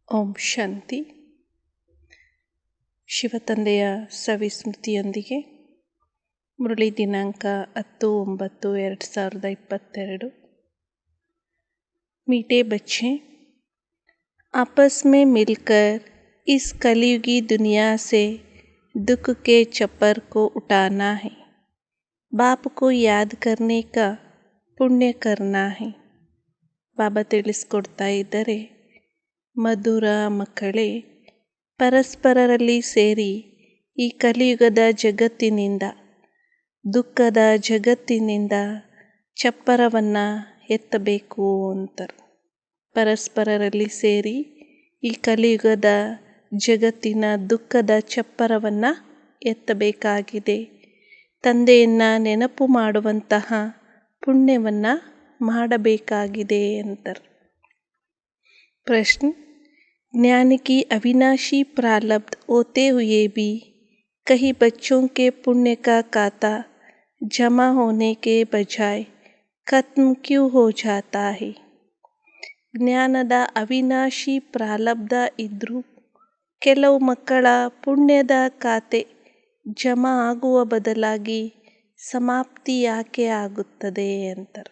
ಓಂ ಶಾಂತಿ. ಶಿವತಂದೆಯ ಸವಿಸ್ಮೃತಿಯೊಂದಿಗೆ ಮುರಳಿ ದಿನಾಂಕ 10/9/2022. मीठे बच्चे, आपस में मिलकर इस कलयुगी दुनिया से दुख के चप्पर को उठाना है. बाप को याद करने का पुण्य करना है. ಬಾಬಾ ತಿಳಿಸ್ಕೊಡ್ತಾ ಇದ್ದಾರೆ, ಮಧುರ ಮಕ್ಕಳೇ, ಪರಸ್ಪರರಲ್ಲಿ ಸೇರಿ ಈ ಕಲಿಯುಗದ ಜಗತ್ತಿನಿಂದ, ದುಃಖದ ಜಗತ್ತಿನಿಂದ ಚಪ್ಪರವನ್ನು ಎತ್ತಬೇಕು ಅಂತಾರೆ. ಪರಸ್ಪರರಲ್ಲಿ ಸೇರಿ ಈ ಕಲಿಯುಗದ ಜಗತ್ತಿನ ದುಃಖದ ಚಪ್ಪರವನ್ನು ಎತ್ತಬೇಕಾಗಿದೆ. ತಂದೆಯನ್ನು ನೆನಪು ಮಾಡುವಂತಹ ಪುಣ್ಯವನ್ನು ಮಾಡಬೇಕಾಗಿದೆ ಅಂತಾರೆ. प्रश्न, ज्ञान की अविनाशी प्रारब्ध होते हुए भी कई बच्चों के पुण्य का खाता जमा होने के बजाय खत्म क्यों हो जाता है? ಜ್ಞಾನದ ಅವಿನಾಶಿ ಪ್ರಾರಬ್ಧ ಇದ್ದರೂ ಕೆಲವು ಮಕ್ಕಳ ಪುಣ್ಯದ ಖಾತೆ ಜಮಾ ಆಗುವ ಬದಲಾಗಿ ಸಮಾಪ್ತಿ ಯಾಕೆ ಆಗುತ್ತದೆ ಅಂತಾರೆ.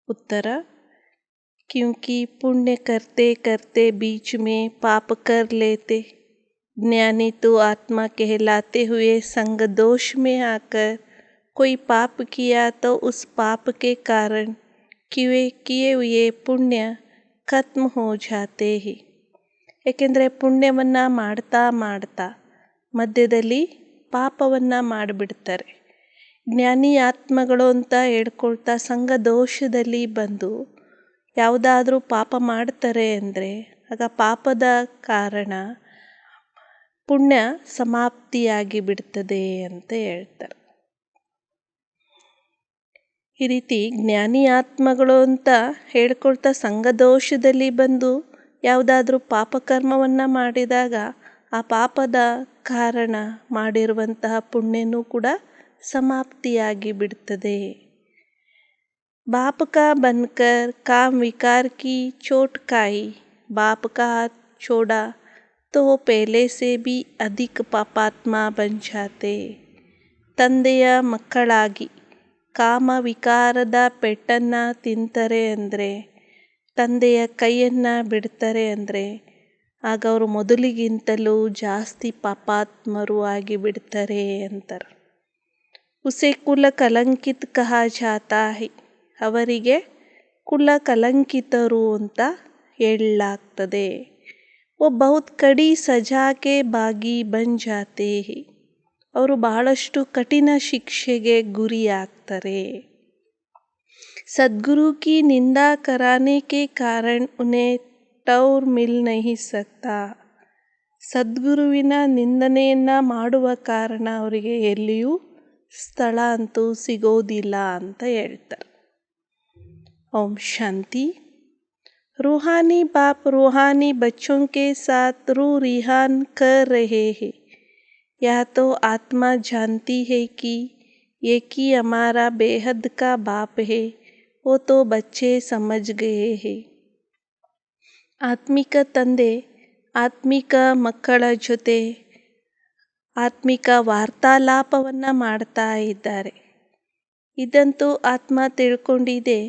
उत्तर, क्योंकि पुण्य करते करते बीच में पाप कर लेते. ज्ञानी तो आत्मा कहलाते हुए संग दोष में आकर कोई पाप किया तो उस पाप के कारण किए हुए पुण्य खत्म हो जाते हैं. ಏಕೆಂದರೆ ಪುಣ್ಯವನ್ನು ಮಾಡ್ತಾ ಮಾಡ್ತಾ ಮಧ್ಯದಲ್ಲಿ ಪಾಪವನ್ನು ಮಾಡಿಬಿಡ್ತಾರೆ. ಜ್ಞಾನಿ ಆತ್ಮಗಳು ಅಂತ ಹೇಳ್ಕೊಳ್ತಾ ಸಂಘ ದೋಷದಲ್ಲಿ ಬಂದು ಯಾವುದಾದ್ರೂ ಪಾಪ ಮಾಡ್ತಾರೆ ಅಂದರೆ ಆಗ ಪಾಪದ ಕಾರಣ ಪುಣ್ಯ ಸಮಾಪ್ತಿಯಾಗಿ ಬಿಡ್ತದೆ ಅಂತ ಹೇಳ್ತಾರೆ. ಈ ರೀತಿ ಜ್ಞಾನಿ ಆತ್ಮಗಳು ಅಂತ ಹೇಳ್ಕೊಳ್ತಾ ಸಂಘ ದೋಷದಲ್ಲಿ ಬಂದು ಯಾವುದಾದ್ರೂ ಪಾಪಕರ್ಮವನ್ನು ಮಾಡಿದಾಗ ಆ ಪಾಪದ ಕಾರಣ ಮಾಡಿರುವಂತಹ ಪುಣ್ಯನೂ ಕೂಡ समाप्तियागी बिड़तदे. बाप का बनकर काम विकार की चोट खाई, बाप का हाथ छोड़ा तो वो पहले से भी अधिक पापात्मा बन जाते. ತಂದೆಯ ಮಕ್ಕಳಾಗಿ ಕಾಮ ವಿಕಾರದ ಪೆಟ್ಟನ್ನು ತಿಂತಾರೆ ಅಂದರೆ, ತಂದೆಯ ಕೈಯನ್ನು ಬಿಡ್ತಾರೆ ಅಂದರೆ ಆಗ ಅವರು ಮೊದಲಿಗಿಂತಲೂ ಜಾಸ್ತಿ ಪಾಪಾತ್ಮರು ಆಗಿ ಬಿಡ್ತಾರೆ ಅಂತಾರೆ. उसे कुल कलंकित कहा जाता है. ಅವರಿಗೆ ಕುಲ ಕಲಂಕಿತರು ಅಂತ ಹೇಳಲಾಗ್ತದೆ. वो बहुत कड़ी सजा के बागी बन जाते हैं. ಅವರು ಬಹಳಷ್ಟು ಕಠಿಣ ಶಿಕ್ಷೆಗೆ ಗುರಿಯಾಗ್ತಾರೆ. सद्गुरु की निंदा कराने के कारण उन्हें टौर मिल नहीं सकता. ಸದ್ಗುರುವಿನ ನಿಂದನೆಯನ್ನು ಮಾಡುವ ಕಾರಣ ಅವರಿಗೆ ಎಲ್ಲಿಯೂ ಸ್ಥಳ ಅಂತೂ ಸಿಗೋದಿಲ್ಲ ಅಂತ ಹೇಳ್ತಾರೆ. ओम शांति. रूहानी बाप रूहानी बच्चों के साथ रूह रिहान कर रहे हैं. यह तो आत्मा जानती है कि एक ही हमारा बेहद का बाप है. वो तो बच्चे समझ गए हैं. ಆತ್ಮಿಕ ತಂದೆ ಆತ್ಮಿಕ ಮಕ್ಕಳ ಜೊತೆ ಆತ್ಮಿಕ ವಾರ್ತಾಲಾಪವನ್ನು ಮಾಡ್ತಾ ಇದ್ದಾರೆ. ಇದಂತೂ ಆತ್ಮ ತಿಳ್ಕೊಂಡಿದೆ,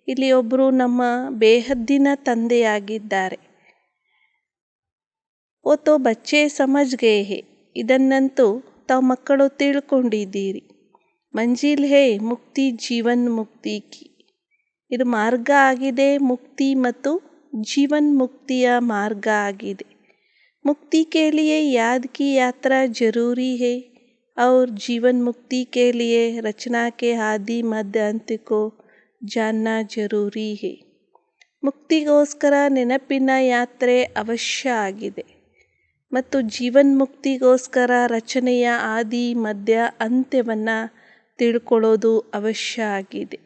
ಇಲ್ಲಿ ಒಬ್ಬರು ನಮ್ಮ ಬೇಹದ್ದಿನ ತಂದೆಯಾಗಿದ್ದಾರೆ. ಓ ತೋ ಬಚ್ಚೆ ಸಮಜ್ ಗೇ ಹೇ, ಇದನ್ನಂತೂ ತಾವು ಮಕ್ಕಳು ತಿಳ್ಕೊಂಡಿದ್ದೀರಿ. ಮಂಜಿಲ್ ಹೇ ಮುಕ್ತಿ ಜೀವನ್ ಮುಕ್ತಿ ಕಿ, ಇದು ಮಾರ್ಗ ಆಗಿದೆ, ಮುಕ್ತಿ ಮತ್ತು ಜೀವನ್ ಮುಕ್ತಿಯ ಮಾರ್ಗ ಆಗಿದೆ. मुक्ति के लिए याद की यात्रा जरूरी है और जीवन मुक्ति के लिए रचना के आदि मध्य अंत को जानना जरूरी है. ಮುಕ್ತಿಗೋಸ್ಕರ ನೆನಪಿನ ಯಾತ್ರೆ ಅವಶ್ಯ ಆಗಿದೆ ಮತ್ತು ಜೀವನ್ ಮುಕ್ತಿಗೋಸ್ಕರ ರಚನೆಯ ಆದಿ ಮಧ್ಯ ಅಂತ್ಯವನ್ನು ತಿಳ್ಕೊಳ್ಳೋದು ಅವಶ್ಯ ಆಗಿದೆ.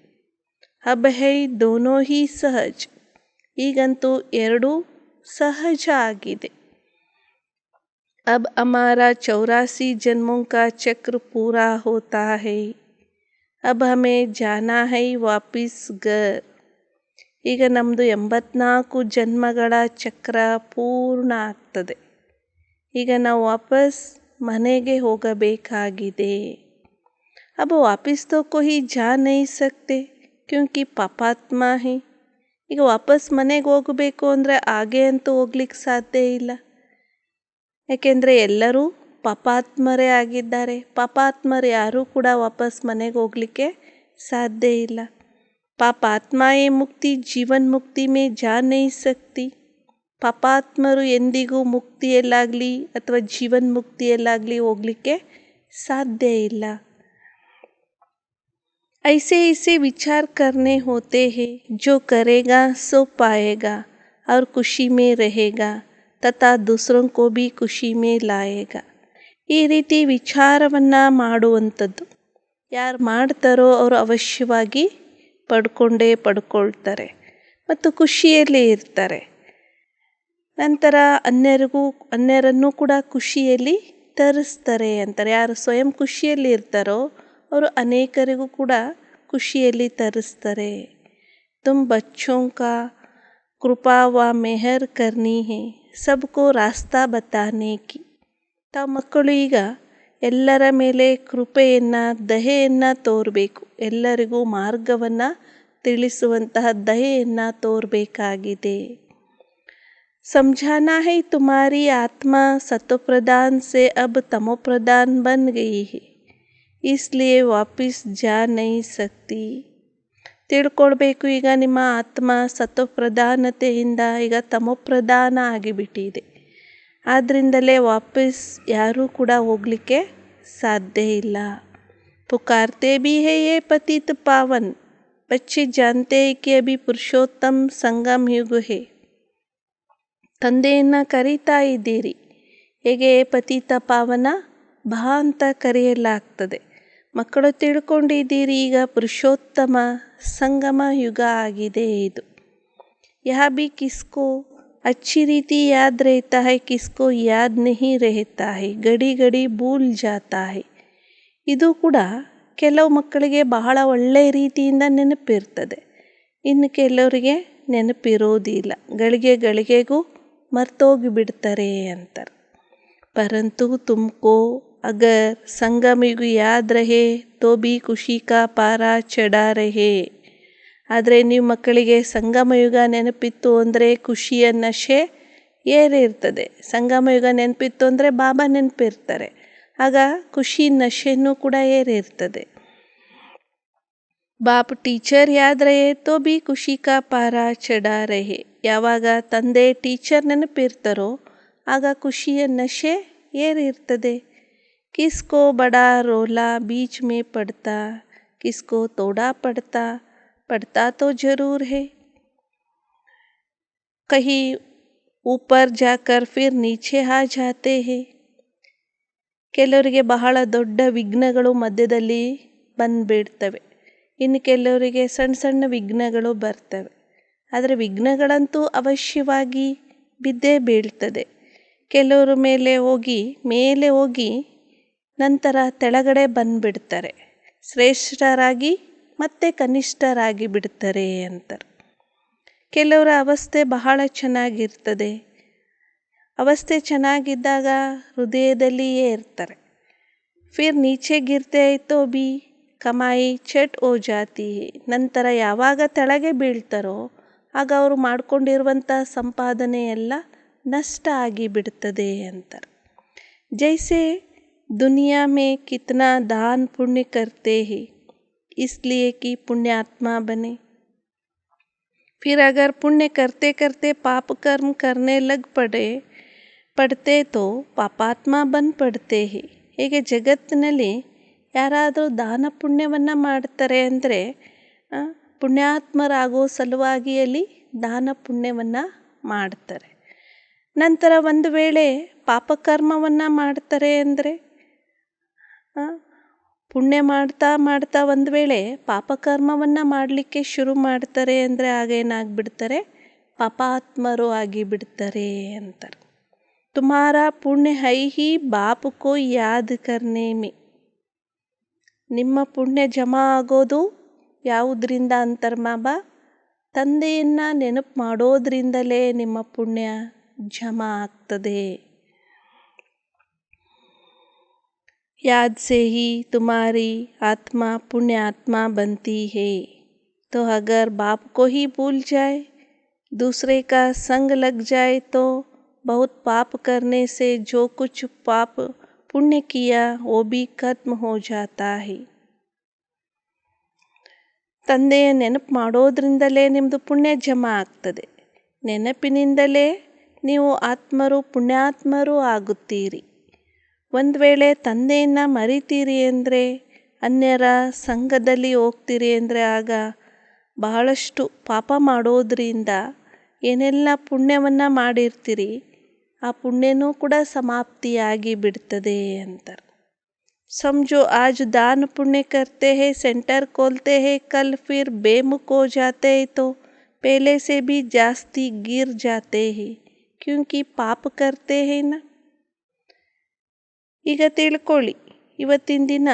ಅಬ್ ಹೈ ದೋನೋ ಹಿ ಸಹಜ್, ಈಗಂತೂ ಎರಡೂ ಸಹಜ ಆಗಿದೆ. अब हमारा 84 जन्मों का चक्र पूरा होता है. अब हमें जाना है वापिस घर. ಈಗ ನಮ್ಮದು 84 ಜನ್ಮಗಳ ಚಕ್ರ ಪೂರ್ಣ ಆಗ್ತದೆ. ಈಗ ನಾವು ವಾಪಸ್ ಮನೆಗೆ ಹೋಗಬೇಕಾಗಿದೆ. अब वापस तो कोई जा नहीं सकते क्योंकि ಪಾಪಾತ್ಮ ಹೇ. ಈಗ ವಾಪಸ್ ಮನೆಗೆ ಹೋಗಬೇಕು ಅಂದರೆ ಹಾಗೆ ಅಂತೂ ಹೋಗ್ಲಿಕ್ಕೆ ಸಾಧ್ಯ ಇಲ್ಲ. ಯಾಕೆಂದರೆ ಎಲ್ಲರೂ ಪಾಪಾತ್ಮರೇ ಆಗಿದ್ದಾರೆ. ಪಾಪಾತ್ಮರು ಯಾರೂ ಕೂಡ ವಾಪಸ್ ಮನೆಗೆ ಹೋಗಲಿಕ್ಕೆ ಸಾಧ್ಯ ಇಲ್ಲ. ಪಾಪಾತ್ಮಾಯೇ ಮುಕ್ತಿ ಜೀವನ್ ಮುಕ್ತಿ ಮೇ ಜಾ ನಹೀ ಸಕ್ತಿ. ಪಾಪಾತ್ಮರು ಎಂದಿಗೂ ಮುಕ್ತಿಯಲ್ಲಾಗಲಿ ಅಥವಾ ಜೀವನ್ ಮುಕ್ತಿಯಲ್ಲಾಗಲಿ ಹೋಗಲಿಕ್ಕೆ ಸಾಧ್ಯ ಇಲ್ಲ. ऐसे ऐसे विचार करने होते हैं, जो करेगा सो पाएगा और खुशी में रहेगा तथा दूसरों को भी ಖುಷಿ में लाएगा. ಈ ರೀತಿ ವಿಚಾರವನ್ನು ಮಾಡುವಂಥದ್ದು. ಯಾರು ಮಾಡ್ತಾರೋ ಅವರು ಅವಶ್ಯವಾಗಿ ಪಡ್ಕೊಳ್ತಾರೆ ಮತ್ತು ಖುಷಿಯಲ್ಲಿ ಇರ್ತಾರೆ. ನಂತರ ಅನ್ಯರನ್ನು ಕೂಡ ಖುಷಿಯಲ್ಲಿ ತರಿಸ್ತಾರೆ ಅಂತಾರೆ. ಯಾರು ಸ್ವಯಂ ಖುಷಿಯಲ್ಲಿ ಇರ್ತಾರೋ ಅವರು ಅನೇಕರಿಗೂ ಕೂಡ ಖುಷಿಯಲ್ಲಿ ತರಿಸ್ತಾರೆ. ತುಮ್ ಬಚ್ಚೋಂ ಕಾ ಕೃಪಾ ವ ಮೆಹರ್ ಕರ್ನಿ ಹೇ ಸಬ್ಕೋ ರಾಸ್ತಾ ಬತಾನೆ ಕಿ. ತಾವು ಮಕ್ಕಳು ಈಗ ಎಲ್ಲರ ಮೇಲೆ ಕೃಪೆಯನ್ನು ದಯೆಯನ್ನು ತೋರಬೇಕು. ಎಲ್ಲರಿಗೂ ಮಾರ್ಗವನ್ನು ತಿಳಿಸುವಂತಹ ದಯೆಯನ್ನು ತೋರಬೇಕಾಗಿದೆ. समझाना है तुम्हारी आत्मा सतोप्रधान से अब तमोप्रधान बन गई है, इसलिए वापस जा नहीं सकती. ತಿಳ್ಕೊಳ್ಬೇಕು, ಈಗ ನಿಮ್ಮ ಆತ್ಮ ಸತೋಪ್ರಧಾನತೆಯಿಂದ ಈಗ ತಮೋಪ್ರಧಾನ ಆಗಿಬಿಟ್ಟಿದೆ. ಆದ್ದರಿಂದಲೇ ವಾಪಸ್ ಯಾರೂ ಕೂಡ ಹೋಗಲಿಕ್ಕೆ ಸಾಧ್ಯ ಇಲ್ಲ. पुकारते भी है ये पतित पावन, बच्चे जानते हैं कि अभी पुरुषोत्तम संगम युग है. ತಂದೆಯನ್ನು ಕರೀತಾ ಇದ್ದೀರಿ. ಹೇಗೆ ಪತಿತ ಪಾವನ ಬಾ ಅಂತ ಕರೆಯಲಾಗ್ತದೆ. ಮಕ್ಕಳು ತಿಳ್ಕೊಂಡಿದ್ದೀರಿ ಈಗ ಪುರುಷೋತ್ತಮ ಸಂಗಮ ಯುಗ ಆಗಿದೆ ಇದು. ಯಹ ಬಿ ಕಿಸ್ಕೋ अच्छी रीति याद रहता है, किसको याद नहीं रहता है, ಗಡಿ ಗಡಿ ಭೂಲ್ ಜಾತಾ है. ಇದು ಕೂಡ ಕೆಲವು ಮಕ್ಕಳಿಗೆ ಬಹಳ ಒಳ್ಳೆಯ ರೀತಿಯಿಂದ ನೆನಪಿರ್ತದೆ. ಇನ್ನು ಕೆಲವರಿಗೆ ನೆನಪಿರೋದಿಲ್ಲ, ಗಳಿಗೆಗೂ ಮರ್ತೋಗಿ ಬಿಡ್ತಾರೆ ಅಂತಾರೆ. ಪರಂತು ತುಮಕೋ ಅಗರ್ ಸಂಗಮ ಯುಗ ಯಾದ್ ರಹೆ ತೋ ಬಿ ಖುಷಿ ಕಾ ಪಾರ ಚಢಾ ರಹೆ. ಆದರೆ ನೀವು ಮಕ್ಕಳಿಗೆ ಸಂಗಮ ಯುಗ ನೆನಪಿತ್ತು ಅಂದರೆ ಖುಷಿಯ ನಶೆ ಏರಿರ್ತದೆ. ಸಂಗಮ ಯುಗ ನೆನಪಿತ್ತು ಅಂದರೆ ಬಾಬಾ ನೆನಪಿರ್ತಾರೆ, ಆಗ ಖುಷಿ ನಶೆನೂ ಕೂಡ ಏರಿರ್ತದೆ. ಬಾಪ್ ಟೀಚರ್ ಯಾದ್ ರಹೆ ತೋ ಬಿ ಖುಷಿ ಕಾ ಪಾರ ಚಢಾ ರಹೆ. ಯಾವಾಗ ತಂದೆ ಟೀಚರ್ ನೆನಪಿರ್ತಾರೋ ಆಗ ಖುಷಿಯ ನಶೆ ಏರಿರ್ತದೆ. ಕಿಸ್ಕೋ ಬಡಾ ರೋಲಾ ಬೀಚ್ ಮೇ ಪಡ್ತಾ, ಕಿಸ್ಕೋ ತೋಡಾ पढ़ता तो ज़रूर है, कहीं ऊपर जाकर फिर नीचे आ जाते हैं. ಕೆಲವರಿಗೆ ಬಹಳ ದೊಡ್ಡ ವಿಘ್ನಗಳು ಮಧ್ಯದಲ್ಲಿ ಬಂದುಬಿಡ್ತವೆ, ಇನ್ನು ಕೆಲವರಿಗೆ ಸಣ್ಣ ಸಣ್ಣ ವಿಘ್ನಗಳು ಬರ್ತವೆ. ಆದರೆ ವಿಘ್ನಗಳಂತೂ ಅವಶ್ಯವಾಗಿ ಬಿದ್ದೇ ಬೀಳ್ತದೆ. ಕೆಲವರ ಮೇಲೆ ಹೋಗಿ ನಂತರ ಕೆಳಗಡೆ ಬಂದುಬಿಡ್ತಾರೆ. ಶ್ರೇಷ್ಠರಾಗಿ ಮತ್ತೆ ಕನಿಷ್ಠರಾಗಿ ಬಿಡ್ತಾರೆ ಅಂತಾರೆ. ಕೆಲವರ ಅವಸ್ಥೆ ಬಹಳ ಚೆನ್ನಾಗಿರ್ತದೆ. ಅವಸ್ಥೆ ಚೆನ್ನಾಗಿದ್ದಾಗ ಹೃದಯದಲ್ಲಿಯೇ ಇರ್ತಾರೆ. ಫಿರ್ ನೀಚೆ ಗಿರ್ತೆ ತೋ ಬಿ ಕಮಾಯಿ ಚಟ್ ಓ ಜಾತಿ. ನಂತರ ಯಾವಾಗ ತೆಳಗೆ ಬೀಳ್ತಾರೋ ಆಗ ಅವರು ಮಾಡಿಕೊಂಡಿರುವಂಥ ಸಂಪಾದನೆ ಎಲ್ಲ ನಷ್ಟ ಆಗಿಬಿಡ್ತದೆ ಅಂತಾರೆ. ಜೈಸೆ ದುನಿಯಾ ಮೇ ಕಿತ್ನಾ ದಾನ್ ಪುಣ್ಯ ಕರ್ತೆ ಹೇ इसलिए कि पुण्यात्मा बने. फिर अगर पुण्य करते करते पाप कर्म करने लग पड़ते तो ಪಾಪಾತ್ಮ ಬನ್ ಪಡ್ತೆ ಹೇ. ಹೀಗೆ ಜಗತ್ತಿನಲ್ಲಿ ಯಾರಾದರೂ ದಾನ ಪುಣ್ಯವನ್ನು ಮಾಡ್ತಾರೆ ಅಂದರೆ ಪುಣ್ಯಾತ್ಮರಾಗೋ ಸಲುವಾಗಿ ಅಲ್ಲಿ ದಾನ ಪುಣ್ಯವನ್ನು ಮಾಡ್ತಾರೆ. ನಂತರ ಒಂದು ವೇಳೆ ಪಾಪಕರ್ಮವನ್ನು ಮಾಡ್ತಾರೆ ಅಂದರೆ ಪುಣ್ಯ ಮಾಡ್ತಾ ಒಂದು ವೇಳೆ ಪಾಪಕರ್ಮವನ್ನು ಮಾಡಲಿಕ್ಕೆ ಶುರು ಮಾಡ್ತಾರೆ ಅಂದರೆ ಆಗ ಏನಾಗ್ಬಿಡ್ತಾರೆ, ಪಾಪಾತ್ಮರು ಆಗಿಬಿಡ್ತಾರೆ ಅಂತಾರೆ. ತುಮಾರ ಪುಣ್ಯ ಹೈ ಹಿ ಬಾಪ್ ಕೋ ಯಾದ್ ಕರ್ನೆ ಮೇ. ನಿಮ್ಮ ಪುಣ್ಯ ಜಮಾ ಆಗೋದು ಯಾವುದರಿಂದ ಅಂತಾರೆ ಬಾಬಾ, ತಂದೆಯನ್ನು ನೆನಪು ಮಾಡೋದ್ರಿಂದಲೇ ನಿಮ್ಮ ಪುಣ್ಯ ಜಮಾ ಆಗ್ತದೆ. याद से ही तुम्हारी आत्मा पुण्य आत्मा बनती है। तो अगर बाप को ही भूल जाए, दूसरे का संग लग जाए तो बहुत पाप करने से जो कुछ पाप पुण्य किया वो भी खत्म हो जाता है. ತಂದೆಯ ನೆನಪು ಮಾಡೋದ್ರಿಂದಲೇ ನಿಮ್ಮದು ಪುಣ್ಯ ಜಮಾ ಆಗ್ತದೆ. ನೆನಪಿನಿಂದಲೇ ನೀವು ಆತ್ಮರು ಪುಣ್ಯಾತ್ಮರು ಆಗುತ್ತೀರಿ. ಒಂದು ವೇಳೆ ತಂದೆಯನ್ನು ಮರಿತೀರಿ ಅಂದರೆ, ಅನ್ಯರ ಸಂಘದಲ್ಲಿ ಹೋಗ್ತೀರಿ ಅಂದರೆ, ಆಗ ಬಹಳಷ್ಟು ಪಾಪ ಮಾಡೋದ್ರಿಂದ ಏನೆಲ್ಲ ಪುಣ್ಯವನ್ನು ಮಾಡಿರ್ತೀರಿ ಆ ಪುಣ್ಯನೂ ಕೂಡ ಸಮಾಪ್ತಿಯಾಗಿ ಬಿಡ್ತದೆ ಅಂತಾರೆ. समझो आज दान पुण्य करते हैं, सेंटर खोलते हैं, कल फिर बेमुख हो जाते हैं तो पहले से भी जास्ती गिर जाते हैं क्योंकि पाप करते हैं ना. ಈಗ ತಿಳ್ಕೊಳ್ಳಿ, ಇವತ್ತಿನ ದಿನ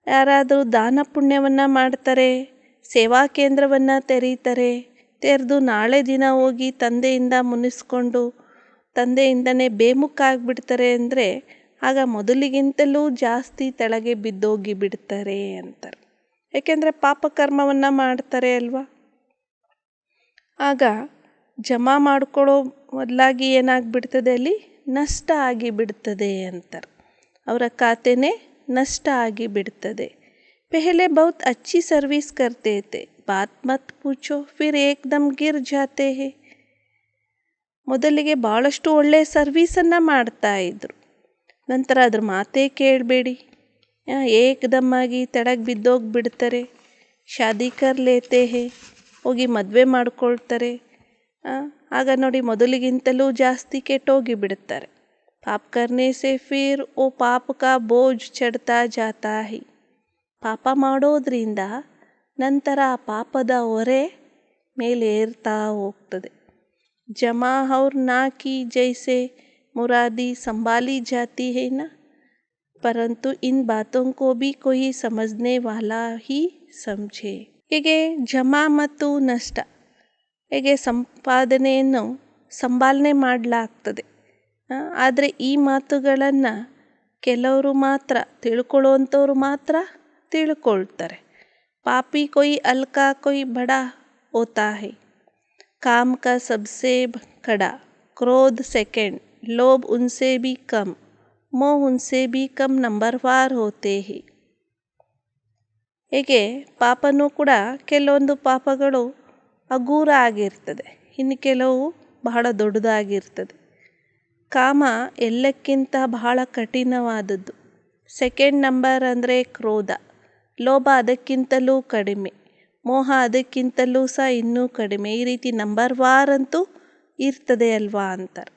ಯಾರಾದರೂ ದಾನ ಪುಣ್ಯವನ್ನು ಮಾಡ್ತಾರೆ, ಸೇವಾ ಕೇಂದ್ರವನ್ನು ತೆರೀತಾರೆ, ತೆರೆದು ನಾಳೆ ದಿನ ಹೋಗಿ ತಂದೆಯಿಂದ ಮುನಿಸ್ಕೊಂಡು ತಂದೆಯಿಂದನೇ ಬೇಮುಖ ಆಗಿಬಿಡ್ತಾರೆ ಅಂದರೆ, ಆಗ ಮೊದಲಿಗಿಂತಲೂ ಜಾಸ್ತಿ ತೆಳಗೆ ಬಿದ್ದೋಗಿ ಬಿಡ್ತಾರೆ ಅಂತಾರೆ. ಏಕೆಂದರೆ ಪಾಪಕರ್ಮವನ್ನು ಮಾಡ್ತಾರೆ ಅಲ್ವಾ. ಆಗ ಜಮಾ ಮಾಡ್ಕೊಳ್ಳೋ ಮೊದಲಾಗಿ ಏನಾಗ್ಬಿಡ್ತದೆ, ಅಲ್ಲಿ ನಷ್ಟ ಆಗಿಬಿಡ್ತದೆ ಅಂತಾರೆ. ಅವರ ಖಾತೆನೇ ನಷ್ಟ ಆಗಿಬಿಡ್ತದೆ. ಪೆಹಲೆ ಬಹುತ್ ಅಚ್ಚಿ ಸರ್ವಿಸ್ ಕರ್ತೆ ಥೆ, ಬಾತ್ ಮತ್ ಪೂಛೋ ಫಿರ್ ಏಕ್ದಮ್ ಗಿರ್ ಜಾತೆ ಹೇ. ಮೊದಲಿಗೆ ಭಾಳಷ್ಟು ಒಳ್ಳೆ ಸರ್ವೀಸನ್ನು ಮಾಡ್ತಾ ಇದ್ರು, ನಂತರ ಅದ್ರ ಮಾತೇ ಕೇಳಬೇಡಿ, ಏಕದಮ್ಮಾಗಿ ತೆಳಗೆ ಬಿದ್ದೋಗಿಬಿಡ್ತಾರೆ. ಶಾದಿ ಕರ್ ಲೇತೆ ಹೇ, ಹೋಗಿ ಮದುವೆ ಮಾಡ್ಕೊಳ್ತಾರೆ. ಆಗ ನೋಡಿ ಮೊದಲಿಗಿಂತಲೂ ಜಾಸ್ತಿ ಕೆಟ್ಟೋಗಿ ಬಿಡುತ್ತಾರೆ. ಪಾಪ ಕರ್ನೆ ಸೆ ಫಿರ್ ಓ ಪಾಪ ಕಾ ಬೋಜ್ ಚಡ್ತಾ ಜಾತಾ ಹೈ. ಪಾಪ ಮಾಡೋದ್ರಿಂದ ನಂತರ ಆ ಪಾಪದ ಹೊರೆ ಮೇಲೆ ಏರ್ತಾ ಹೋಗ್ತದೆ. ಜಮಾ ಔರ್ ನಾ ಕಿ ಜೈಸೆ मुरादी संभाली जाती है ना, परंतु इन बातों को भी कोई समझने वाला ही समझे. ಹೀಗೆ ಜಮಾ ಮತ್ತು ನಷ್ಟ, ಹೇಗೆ ಸಂಪಾದನೆಯನ್ನು ಸಂಭಾಲನೆ ಮಾಡಲಾಗ್ತದೆ. ಆದರೆ ಈ ಮಾತುಗಳನ್ನು ಕೆಲವರು ಮಾತ್ರ ತಿಳ್ಕೊಳ್ಳುವಂಥವ್ರು ಮಾತ್ರ ತಿಳ್ಕೊಳ್ತಾರೆ. ಪಾಪಿ ಕೊಯ್ ಹಲ್ಕಾ ಕೊಯ್ ಬಡಾ ಹೋತಾ ಹೈ. ಕಾಮ್ ಕಾ ಸಬ್ಸೆ ಕಡಾ, ಕ್ರೋಧ ಸೆಕೆಂಡ್, लोभ उनसे भी कम, मोह उनसे भी कम नंबरवार होते हैं. ಹೇಗೆ ಪಾಪನೂ ಕೂಡ ಕೆಲವೊಂದು ಪಾಪಗಳು ಹಗೂರ ಆಗಿರ್ತದೆ, ಇನ್ನು ಕೆಲವು ಬಹಳ ದೊಡ್ಡದಾಗಿರ್ತದೆ. ಕಾಮ ಎಲ್ಲಕ್ಕಿಂತ ಬಹಳ ಕಠಿಣವಾದದ್ದು. ಸೆಕೆಂಡ್ ನಂಬರ್ ಅಂದರೆ ಕ್ರೋಧ, ಲೋಭ ಅದಕ್ಕಿಂತಲೂ ಕಡಿಮೆ, ಮೋಹ ಅದಕ್ಕಿಂತಲೂ ಸಹ ಇನ್ನೂ ಕಡಿಮೆ. ಈ ರೀತಿ ನಂಬರ್ ವಾರ್ ಅಂತೂ ಇರ್ತದೆ ಅಲ್ವಾ ಅಂತಾರೆ.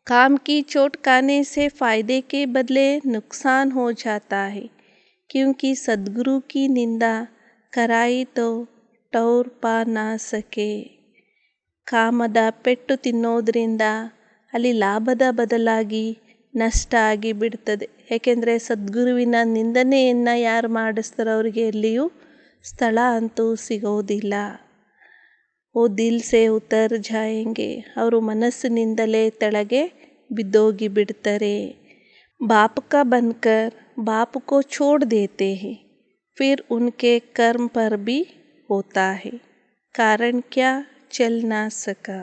काम की चोट खाने से फ़ायदे के बदले नुकसान हो जाता है, क्योंकि सद्गुरु की निंदा कराई तो टौर पा ना सके. ಕಾಮದ ಪೆಟ್ಟು ತಿನ್ನೋದ್ರಿಂದ ಅಲ್ಲಿ ಲಾಭದ ಬದಲಾಗಿ ನಷ್ಟ ಆಗಿ ಬಿಡ್ತದೆ. ಏಕೆಂದರೆ ಸದ್ಗುರುವಿನ ನಿಂದನೆಯನ್ನು ಯಾರು ಮಾಡಿಸ್ತಾರೋ ಅವರಿಗೆ ಎಲ್ಲಿಯೂ ಸ್ಥಳ ಅಂತೂ ಸಿಗೋದಿಲ್ಲ. ಓ ದಿಲ್ ಸೆ ಉತರ್ ಜಾಯೆಂಗೆ, ಅವರು ಮನಸ್ಸಿನಿಂದಲೇ ತೆಳಗೆ ಬಿದ್ದೋಗಿ ಬಿಡ್ತಾರೆ. ಬಾಪ್ ಕಾ ಬನ್ಕರ್ ಬಾಪ್ ಕೋ ಛೋಡ್ ದೇತೆ ಹೈ, ಫಿರ್ ಉನ್ಕೆ ಕರ್ಮ್ ಪರ್ ಭಿ ಹೋತಾ ಹೈ, ಕಾರಣ ಕ್ಯಾ ಚಲ್ ನಾ ಸಕಾ.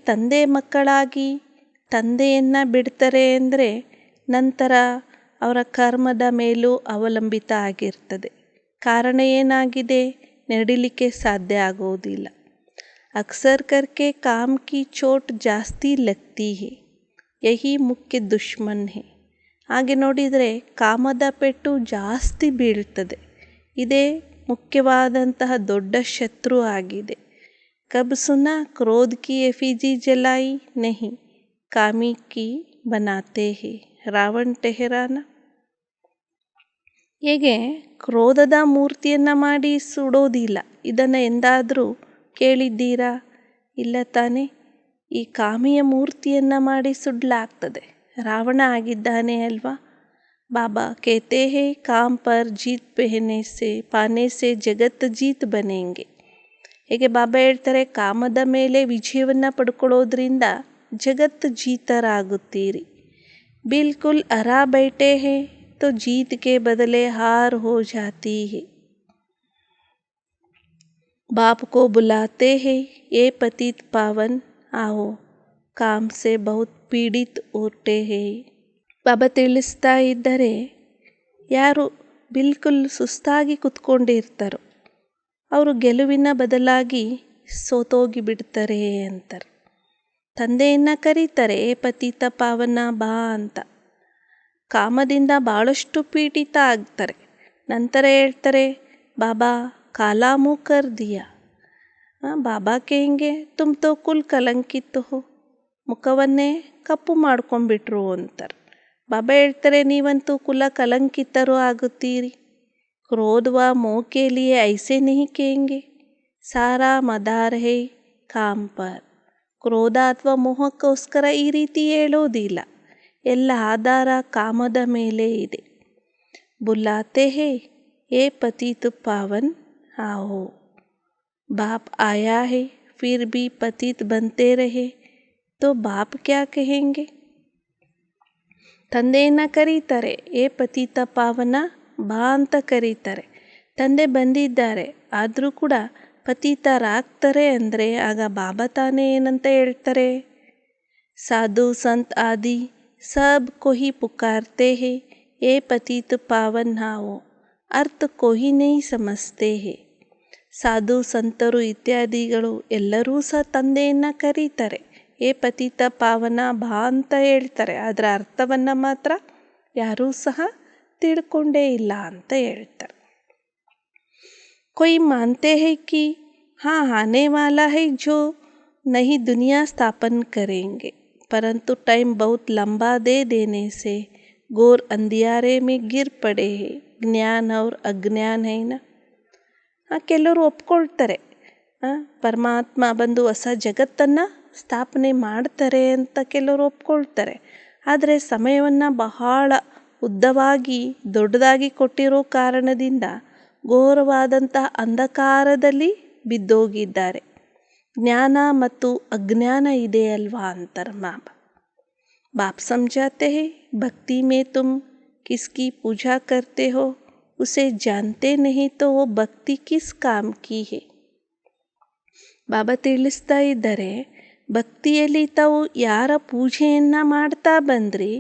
ತಂದೆ ಮಕ್ಕಳಾಗಿ ತಂದೆಯನ್ನು ಬಿಡ್ತಾರೆ ಅಂದರೆ ನಂತರ ಅವರ ಕರ್ಮದ ಮೇಲೂ ಅವಲಂಬಿತ ಆಗಿರ್ತದೆ. ಕಾರಣ ಏನಾಗಿದೆ, ನಡಿಲಿಕ್ಕೆ ಸಾಧ್ಯ ಆಗೋದಿಲ್ಲ. ಅಕ್ಸರ್ ಕರ್ಕೆ ಕಾಮ್ ಕಿ ಚೋಟ್ ಜಾಸ್ತಿ ಲಗ್ತಿ ಹೈ, ಯಹಿ ಮುಖ್ಯ ದುಶ್ಮನ್ ಹೈ. ಹಾಗೆ ನೋಡಿದರೆ ಕಾಮದ ಪೆಟ್ಟು ಜಾಸ್ತಿ ಬೀಳ್ತದೆ, ಇದೇ ಮುಖ್ಯವಾದಂತಹ ದೊಡ್ಡ ಶತ್ರು ಆಗಿದೆ. ಕಬ್ ಸುನಾ ಕ್ರೋಧ ಕಿ ಎಫಿಜಿ ಜಲಾಯಿ ನಹಿ, ಕಾಮಿ ಕಿ ಬನಾತೆ ಹೈ, ರಾವಣ ಟೆಹರಾನ. ಹೇಗೆ ಕ್ರೋಧದ ಮೂರ್ತಿಯನ್ನು ಮಾಡಿ ಸುಡೋದಿಲ್ಲ, ಇದನ್ನು ಎಂದಾದರೂ ಕೇಳಿದ್ದೀರಾ? ಇಲ್ಲ ತಾನೇ. ಈ ಕಾಮಿಯ ಮೂರ್ತಿಯನ್ನು ಮಾಡಿ ಸುಡಲಾಗ್ತದೆ. ರಾವಣ ಆಗಿದ್ದಾನೆ ಅಲ್ವಾ. बाबा कहते हैं काम पर जीत पाने से जगತ್ जीत बनेंगे. ಹೇಗೆ ಬಾಬಾ ಹೇಳ್ತಾರೆ, ಕಾಮದ ಮೇಲೆ ವಿಜಯವನ್ನು ಪಡ್ಕೊಳ್ಳೋದ್ರಿಂದ ಜಗತ್ ಜೀತರಾಗುತ್ತೀರಿ. बिल्कुल हरा बैठे हैं तो जीत के बदले हार हो जाती है. बाप को बुलाते हैं, ये पतित पावन आओ, काम से बहुत पीड़ित होते हैं. ಬಾಬಾ ತಿಳಿಸ್ತಾ ಇದ್ದರೆ, ಯಾರು ಬಿಲ್ಕುಲ್ ಸುಸ್ತಾಗಿ ಕುತ್ಕೊಂಡಿರ್ತಾರೋ ಅವರು ಗೆಲುವಿನ ಬದಲಾಗಿ ಸೋತೋಗಿ ಬಿಡ್ತಾರೆ ಅಂತಾರೆ. ತಂದೆಯನ್ನು ಕರೀತಾರೆ, ಪತಿತ ಪಾವನ ಬಾ ಅಂತ. ಕಾಮದಿಂದ ಭಾಳಷ್ಟು ಪೀಡಿತ ಆಗ್ತಾರೆ. ನಂತರ ಹೇಳ್ತಾರೆ, ಬಾಬಾ ಕಾಲಾ ಮುँह कर दिया. ಬಾಬಾ ಕहेಂಗೆ ತುಮ್ ತೋ ಕುಲ್ ಕಲಂಕಿತ್ ಹೋ, ಮುಖವನ್ನೇ ಕಪ್ಪು ಮಾಡ್ಕೊಂಡ್ಬಿಟ್ರು ಅಂತಾರೆ. ಬಾಬಾ ಹೇಳ್ತಾರೆ, ನೀವಂತೂ ಕುಲ ಕಲಂಕಿತರು ಆಗುತ್ತೀರಿ. ಕ್ರೋಧ ವ मोह के लिए ऐसे नहीं कहेंगे, सारा मदार है काम पर. ಕ್ರೋಧ ಅಥವಾ ಮೋಹಕ್ಕೋಸ್ಕರ ಈ ರೀತಿ ಹೇಳೋದಿಲ್ಲ, ಎಲ್ಲ ಆಧಾರ ಕಾಮದ ಮೇಲೆ ಇದೆ. ಬುಲಾತೆ ಹೇ ಏ ಪತಿತ್ ಪಾವನ್ आओ, बाप आया है फिर भी पतित बनते रहे तो बाप क्या कहेंगे. ತಂದೆಯನ್ನು ಕರೀತಾರೆ, ಏ ಪತಿತ ಪಾವನ ಬಾ ಅಂತ ಕರೀತಾರೆ. ತಂದೆ ಬಂದಿದ್ದಾರೆ, ಆದರೂ ಕೂಡ ಪತಿತರಾಗ್ತಾರೆ ಅಂದರೆ ಆಗ ಬಾಬಾ ತಾನೇ ಏನಂತ ಹೇಳ್ತಾರೆ, ಸಾಧು ಸಂತ್ ಆದಿ ಸಬ್ ಕೊಹಿ ಪುಕಾರ್ತೆ ಹೇ ಏ ಪತಿತ ಪಾವನ್ आओ, ಅರ್ಥ ಕೊಹಿ ನೈ ಸಮಜ್ತೆ ಹೇ. ಸಾಧು ಸಂತರು ಇತ್ಯಾದಿಗಳು ಎಲ್ಲರೂ ಸಹ ತಂದೆಯನ್ನು ಕರೀತಾರೆ, ಏ ಪತಿತ ಪಾವನ ಬಾ ಅಂತ ಹೇಳ್ತಾರೆ. ಅದರ ಅರ್ಥವನ್ನು ಮಾತ್ರ ಯಾರೂ ಸಹ ತಿಳ್ಕೊಂಡೇ ಇಲ್ಲ ಅಂತ ಹೇಳ್ತಾರೆ. कोई मानते हैं कि हाँ आने वाला है जो नई दुनिया स्थापन करेंगे, परंतु टाइम बहुत लंबा दे देने से घोर अंधियारे में गिर पड़े हैं. ज्ञान और अज्ञान है ना. ಕೆಲವರು ಒಪ್ಕೊಳ್ತಾರೆ, ಪರಮಾತ್ಮ ಬಂದು ಹೊಸ ಜಗತ್ತನ್ನು ಸ್ಥಾಪನೆ ಮಾಡ್ತಾರೆ ಅಂತ ಕೆಲವರು ಒಪ್ಕೊಳ್ತಾರೆ. ಆದರೆ ಸಮಯವನ್ನು ಬಹಳ ಉದ್ದವಾಗಿ ದೊಡ್ಡದಾಗಿ ಕೊಟ್ಟಿರೋ ಕಾರಣದಿಂದ ಘೋರವಾದಂತಹ ಅಂಧಕಾರದಲ್ಲಿ ಬಿದ್ದೋಗಿದ್ದಾರೆ. ಜ್ಞಾನ ಮತ್ತು ಅಜ್ಞಾನ ಇದೆ ಅಲ್ವಾ ಅಂತಾರೆ ಬಾಬಾ. बाप समझाते हैं, भक्ति में तुम किसकी पूजा करते हो उसे जानते नहीं तो वो भक्ति किस काम की है. ಬಾಬಾ ತಿಳಿಸ್ತಾ ಇದ್ದಾರೆ, ಭಕ್ತಿಯಲ್ಲಿ ತಾವು ಯಾರ ಪೂಜೆಯನ್ನು ಮಾಡ್ತಾ ಬಂದ್ರಿ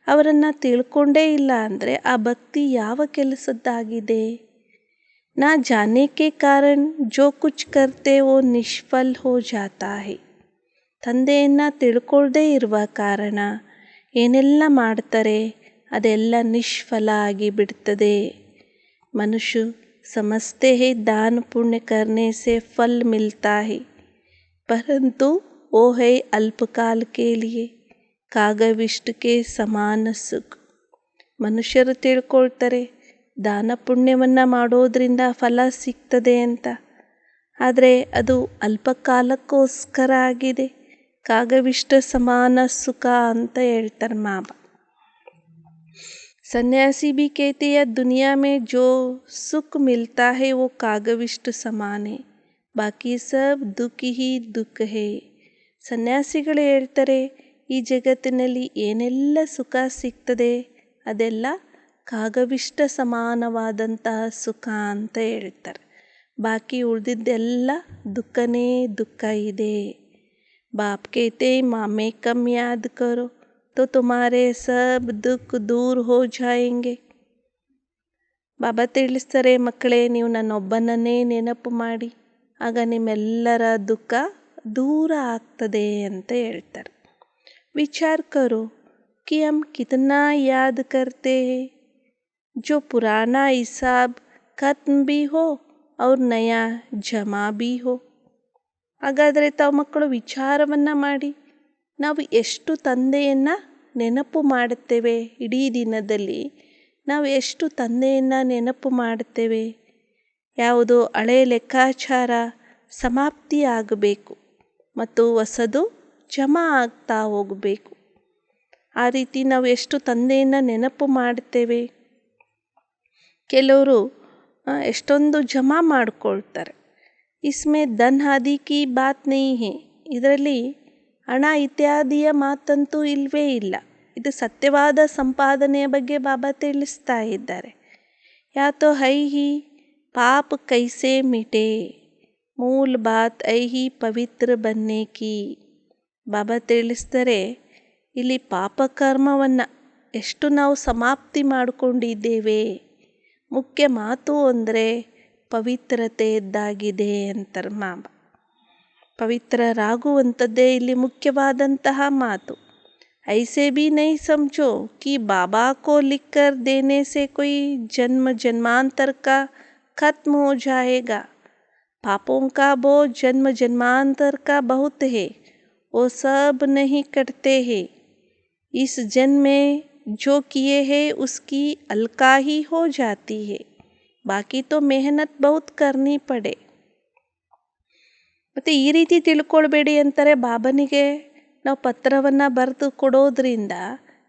ಅವರನ್ನು ತಿಳ್ಕೊಂಡೇ ಇಲ್ಲ ಅಂದರೆ ಆ ಭಕ್ತಿ ಯಾವ ಕೆಲಸದ್ದಾಗಿದೆ. ನಾ ಜಾನೆ ಕೆ ಕಾರಣ ಜೋ ಕುಚ್ ಕರ್ತೆ ವೋ ನಿಷ್ಫಲ್ ಹೋ ಜಾತಾ ಹೈ. ತಂದೆಯನ್ನು ತಿಳ್ಕೊಳ್ಳದೇ ಇರುವ ಕಾರಣ ಏನೆಲ್ಲ ಮಾಡ್ತಾರೆ ಅದೆಲ್ಲ ನಿಷ್ಫಲ ಆಗಿ ಬಿಡ್ತದೆ. ಮನುಷ್ಯ समझते हैं दान पुण्य करने से फल मिलता है, परंतु वो है अल्पकाल के लिए, कागविष्ट के समान सुख. ಮನುಷ್ಯರು ತಿಳ್ಕೊಳ್ತಾರೆ ದಾನ ಪುಣ್ಯವನ್ನು ಮಾಡೋದ್ರಿಂದ ಫಲ ಸಿಗ್ತದೆ ಅಂತ, ಆದರೆ ಅದು ಅಲ್ಪಕಾಲಕ್ಕೋಸ್ಕರ ಆಗಿದೆ. ಕಾಗವಿಷ್ಟ ಸಮಾನ ಸುಖ ಅಂತ ಹೇಳ್ತಾರೆ ಬಾಬಾ. सन्यासी भी कहते हैं दुनिया में जो सुख मिलता है वो कागविष्ट समान है, बाकी सब दुख ही दुख है. ಸನ್ಯಾಸಿಗಳು ಹೇಳ್ತಾರೆ, ಈ ಜಗತ್ತಿನಲ್ಲಿ ಏನೆಲ್ಲ ಸುಖ ಸಿಗ್ತದೆ ಅದೆಲ್ಲ ಕಾಗವಿಷ್ಟ ಸಮಾನವಾದಂತಹ ಸುಖ ಅಂತ ಹೇಳ್ತಾರೆ. ಬಾಕಿ ಉಳಿದಿದ್ದೆಲ್ಲ ದುಃಖನೇ ದುಃಖ ಇದೆ. ಬಾಪ್ कहते मामे कम याद करो तो तुम्हारे सब दुख दूर हो जाएंगे. ಬಾಬಾ ತಿಳಿಸ್ತಾರೆ, ಮಕ್ಕಳೇ ನೀವು ನನ್ನೊಬ್ಬನನ್ನೇ ನೆನಪು ಮಾಡಿ ಆಗ ನಿಮ್ಮೆಲ್ಲರ ದುಃಖ ದೂರ ಆಗ್ತದೆ ಅಂತ ಹೇಳ್ತಾರೆ. ವಿಚಾರ ಕರೋ कि हम कितना याद करते हैं, जो पुराना हिसाब खत्म भी हो और नया जमा भी हो. ಹಾಗಾದರೆ ತಾವು ಮಕ್ಕಳು ವಿಚಾರವನ್ನು ಮಾಡಿ, ನಾವು ಎಷ್ಟು ತಂದೆಯನ್ನು ನೆನಪು ಮಾಡುತ್ತೇವೆ ಇಡೀ ದಿನದಲ್ಲಿ, ನಾವು ಎಷ್ಟು ತಂದೆಯನ್ನು ನೆನಪು ಮಾಡುತ್ತೇವೆ. ಯಾವುದೋ ಹಳೆಯ ಲೆಕ್ಕಾಚಾರ ಸಮಾಪ್ತಿ ಆಗಬೇಕು ಮತ್ತು ಹೊಸದು ಜಮಾ ಆಗ್ತಾ ಹೋಗಬೇಕು. ಆ ರೀತಿ ನಾವು ಎಷ್ಟು ತಂದೆಯನ್ನು ನೆನಪು ಮಾಡ್ತೇವೆ. ಕೆಲವರು ಎಷ್ಟೊಂದು ಜಮಾ ಮಾಡಿಕೊಳ್ತಾರೆ. ಇಸ್ಮೆ ಧನ್ ಆದಿ ಕಿ ಬಾತ್ ನಹೀ ಹೇ, ಇದರಲ್ಲಿ ಹಣ ಇತ್ಯಾದಿಯ ಮಾತಂತೂ ಇಲ್ಲವೇ ಇಲ್ಲ. ಇದು ಸತ್ಯವಾದ ಸಂಪಾದನೆಯ ಬಗ್ಗೆ ಬಾಬಾ ತಿಳಿಸ್ತಾ ಇದ್ದಾರೆ. ಯಾ ತೋ ಹೈ ಹಿ ಪಾಪ ಕೈಸೆ ಮಿಟೆ, ಮೂಲ ಬಾತ್ ಐ ಹಿ ಪವಿತ್ರ ಬನ್ನೆ ಕಿ. ಬಾಬಾ ತಿಳಿಸ್ತಾರೆ, ಇಲ್ಲಿ ಪಾಪಕರ್ಮವನ್ನು ಎಷ್ಟು ನಾವು ಸಮಾಪ್ತಿ ಮಾಡಿಕೊಂಡಿದ್ದೇವೆ. ಮುಖ್ಯ ಮಾತು ಅಂದರೆ ಪವಿತ್ರತೆಯದ್ದಾಗಿದೆ ಅಂತಾರೆ ಬಾಬಾ. ಪವಿತ್ರರಾಗುವಂಥದ್ದೇ ಇಲ್ಲಿ ಮುಖ್ಯವಾದಂತಹ ಮಾತು. ಐಸೆ ಭಿ ನಹೀ ಸಮझो कि बाबा को लिख कर देने से कोई जन्म जन्मांतर का खत्म हो जाएगा. पापों का बोझ जन्म जन्मांतर का बहुत है, वो सब नहीं कटते हैं. इस जन्म में जो किए हैं उसकी अलका ही हो जाती है. बाकी तो मेहनत बहुत करनी पड़े. ಮತ್ತು ಈ ರೀತಿ ತಿಳ್ಕೊಳ್ಬೇಡಿ ಅಂತಾರೆ. ಬಾಬನಿಗೆ ನಾವು ಪತ್ರವನ್ನು ಬರೆದು ಕೊಡೋದ್ರಿಂದ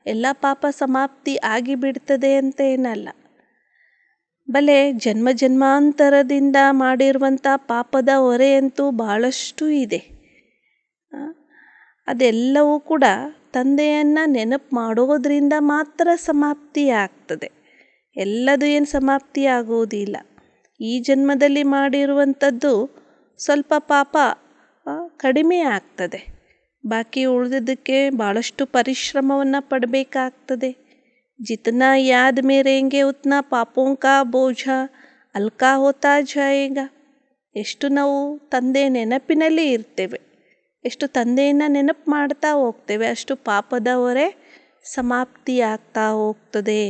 ಎಲ್ಲ ಪಾಪ ಸಮಾಪ್ತಿ ಆಗಿಬಿಡ್ತದೆ ಅಂತ ಏನಲ್ಲ. ಬಲೆ ಜನ್ಮ ಜನ್ಮಾಂತರದಿಂದ ಮಾಡಿರುವಂಥ ಪಾಪದ ಹೊರೆಯಂತೂ ಭಾಳಷ್ಟು ಇದೆ. ಅದೆಲ್ಲವೂ ಕೂಡ ತಂದೆಯನ್ನು ನೆನಪು ಮಾಡೋದರಿಂದ ಮಾತ್ರ ಸಮಾಪ್ತಿ ಆಗ್ತದೆ. ಎಲ್ಲದು ಏನು ಸಮಾಪ್ತಿ ಆಗುವುದಿಲ್ಲ. ಈ ಜನ್ಮದಲ್ಲಿ ಮಾಡಿರುವಂಥದ್ದು ಸ್ವಲ್ಪ ಪಾಪ ಕಡಿಮೆ ಆಗ್ತದೆ. ಬಾಕಿ ಉಳಿದಿದ್ದಕ್ಕೆ ಭಾಳಷ್ಟು ಪರಿಶ್ರಮವನ್ನು ಪಡಬೇಕಾಗ್ತದೆ. ಜಿತನಾ ಯಾದ್ ಮೇ ರೆಂಗೆ ಉತ್ನಾ ಪಾಪೋಂ ಕಾ ಬೋಝ ಹಲ್ಕಾ ಹೋತಾ ಜಾಯೇಗಾ. ಎಷ್ಟು ನಾವು ತಂದೆ ನೆನಪಿನಲ್ಲಿ ಇರ್ತೇವೆ, ಎಷ್ಟು ತಂದೆಯನ್ನು ನೆನಪು ಮಾಡ್ತಾ ಹೋಗ್ತೇವೆ, ಅಷ್ಟು ಪಾಪದ ಹೊರೆ ಸಮಾಪ್ತಿ ಆಗ್ತಾ ಹೋಗ್ತದೆ.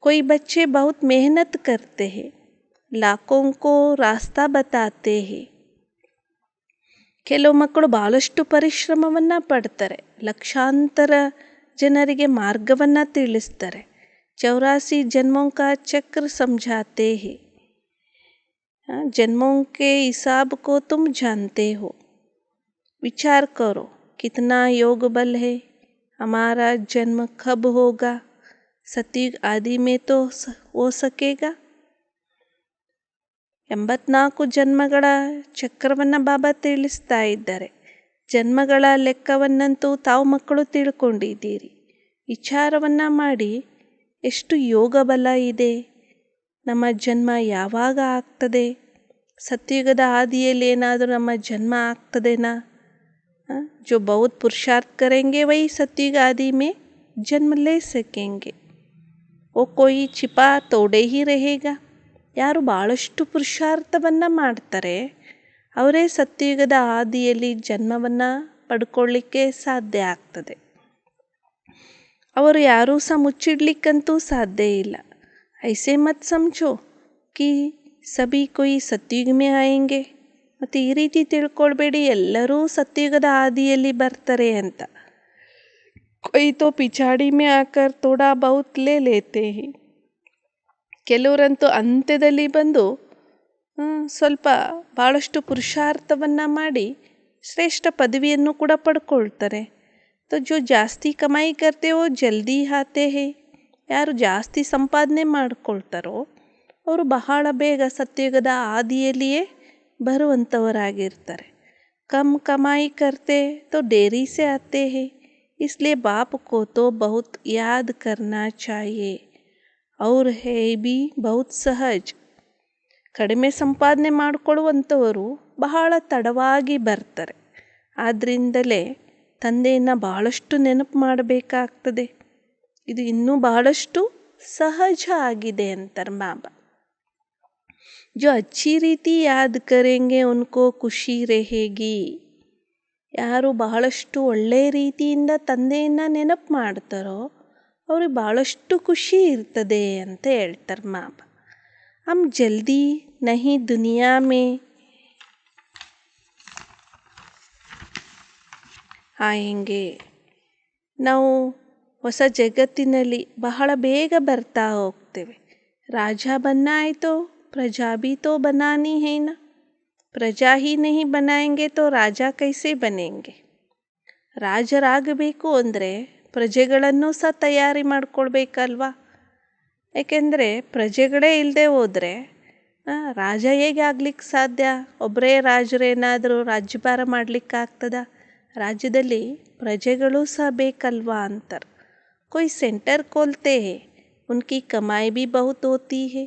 कोई बच्चे बहुत मेहनत करते हैं, लाखों को रास्ता बताते हैं. ಕೆಲವು ಮಕ್ಕಳು ಭಾಳಷ್ಟು ಪರಿಶ್ರಮವನ್ನು ಪಡ್ತಾರೆ, ಲಕ್ಷಾಂತರ ಜನರಿಗೆ ಮಾರ್ಗವನ್ನು ತಿಳಿಸ್ತಾರೆ. 84 ಜನ್ಮೋं का चक्र समझाते हैं. जन्मों के हिसाब को तुम जानते हो. विचार करो कितना योग बल है. हमारा जन्म कब होगा. सतयुग आदि में तो हो सकेगा. 84 ಜನ್ಮಗಳ ಚಕ್ರವನ್ನು ಬಾಬಾ ತಿಳಿಸ್ತಾ ಇದ್ದಾರೆ. ಜನ್ಮಗಳ ಲೆಕ್ಕವನ್ನಂತೂ ತಾವು ಮಕ್ಕಳು ತಿಳ್ಕೊಂಡಿದ್ದೀರಿ. ವಿಚಾರವನ್ನು ಮಾಡಿ ಎಷ್ಟು ಯೋಗ ಬಲ ಇದೆ. ನಮ್ಮ ಜನ್ಮ ಯಾವಾಗ ಆಗ್ತದೆ. ಸತ್ಯುಗದ ಆದಿಯಲ್ಲಿ ಏನಾದರೂ ನಮ್ಮ ಜನ್ಮ ಆಗ್ತದೇನಾ. जो बहुत पुरुषार्थ करेंगे वही सतयुग आदि में जन्म ले सकेंगे. वो कोई छिपा तोड़े ही रहेगा. ಯಾರು ಭಾಳಷ್ಟು ಪುರುಷಾರ್ಥವನ್ನು ಮಾಡ್ತಾರೆ ಅವರೇ ಸತ್ಯಯುಗದ ಆದಿಯಲ್ಲಿ ಜನ್ಮವನ್ನು ಪಡ್ಕೊಳ್ಳಿಕ್ಕೆ ಸಾಧ್ಯ ಆಗ್ತದೆ. ಅವರು ಯಾರೂ ಸಹ ಮುಚ್ಚಿಡ್ಲಿಕ್ಕಂತೂ ಸಾಧ್ಯ ಇಲ್ಲ. ಐಸೆ ಮತ್ ಸಮझो कि सभी कोई सतयुग में आएंगे. ಮತ್ತು ಈ ರೀತಿ ತಿಳ್ಕೊಳ್ಬೇಡಿ ಎಲ್ಲರೂ ಸತ್ಯಯುಗದ ಆದಿಯಲ್ಲಿ ಬರ್ತಾರೆ ಅಂತ. कोई तो पिछाड़ी में आकर थोड़ा बहुत ले लेते हैं. ಕೆಲವರಂತೂ ಅಂತ್ಯದಲ್ಲಿ ಬಂದು ಸ್ವಲ್ಪ ಭಾಳಷ್ಟು ಪುರುಷಾರ್ಥವನ್ನು ಮಾಡಿ ಶ್ರೇಷ್ಠ ಪದವಿಯನ್ನು ಕೂಡ ಪಡ್ಕೊಳ್ತಾರೆ. तो जो ಜಾಸ್ತಿ ಕಮಾಯಿ करते वो ಜಲ್ದಿ ಆತೆ ಹೇ. ಯಾರು ಜಾಸ್ತಿ ಸಂಪಾದನೆ ಮಾಡ್ಕೊಳ್ತಾರೋ ಅವರು ಬಹಳ ಬೇಗ ಸತ್ಯಯುಗದ ಆದಿಯಲ್ಲಿಯೇ ಬರುವಂಥವರಾಗಿರ್ತಾರೆ. कम कमाई करते तो देरी से आते हैं. इसलिए बाप को तो बहुत याद करना चाहिए. और है भी बहुत सहज. ಕಡಿಮೆ ಸಂಪಾದನೆ ಮಾಡಿಕೊಳ್ಳುವಂಥವರು ಬಹಳ ತಡವಾಗಿ ಬರ್ತಾರೆ. ಆದ್ದರಿಂದಲೇ ತಂದೆಯನ್ನು ಬಹಳಷ್ಟು ನೆನಪು ಮಾಡಬೇಕಾಗ್ತದೆ. ಇದು ಇನ್ನೂ ಬಹಳಷ್ಟು ಸಹಜ ಆಗಿದೆ ಅಂತಾರೆ ಬಾಬಾ. जो अच्छी ರೀತಿ ಯಾದ್ ಕರೆಂಗೆ ಉನ್ಕೋ ಖುಷಿ रहेगी. ಯಾರು ಬಹಳಷ್ಟು ಒಳ್ಳೆಯ ರೀತಿಯಿಂದ ತಂದೆಯನ್ನು ನೆನಪು ಮಾಡ್ತಾರೋ ಅವ್ರಿಗೆ ಭಾಳಷ್ಟು ಖುಷಿ ಇರ್ತದೆ ಅಂತ ಹೇಳ್ತಾರೆ ಬಾಬಾ. हम जल्दी नहीं दुनिया में ಆಯಂಗೆ. ನಾವು ಹೊಸ ಜಗತ್ತಿನಲ್ಲಿ ಬಹಳ ಬೇಗ ಬರ್ತಾ ಹೋಗ್ತೇವೆ. ರಾಜ ಬನ್ನಾಯಿತೋ ಪ್ರಜಾ भी तो बनानी है ना. ಪ್ರಜಾ ही नहीं बनाएंगे तो राजा कैसे बनेंगे. ರಾಜರಾಗಬೇಕು ಅಂದರೆ ಪ್ರಜೆಗಳನ್ನು ಸಹ ತಯಾರಿ ಮಾಡ್ಕೊಳ್ಬೇಕಲ್ವಾ. ಏಕೆಂದರೆ ಪ್ರಜೆಗಳೇ ಇಲ್ಲದೆ ಹೋದರೆ ರಾಜ ಹೇಗೆ ಆಗ್ಲಿಕ್ಕೆ ಸಾಧ್ಯ? ಒಬ್ಬರೇ ರಾಜರೇನಾದರೂ ರಾಜ್ಯಭಾರ ಮಾಡಲಿಕ್ಕಾಗ್ತದ? ರಾಜ್ಯದಲ್ಲಿ ಪ್ರಜೆಗಳು ಸಹ ಬೇಕಲ್ವಾ ಅಂತಾರೆ. कोई सेंटर खोलते हैं उनकी कमाई भी बहुत होती है.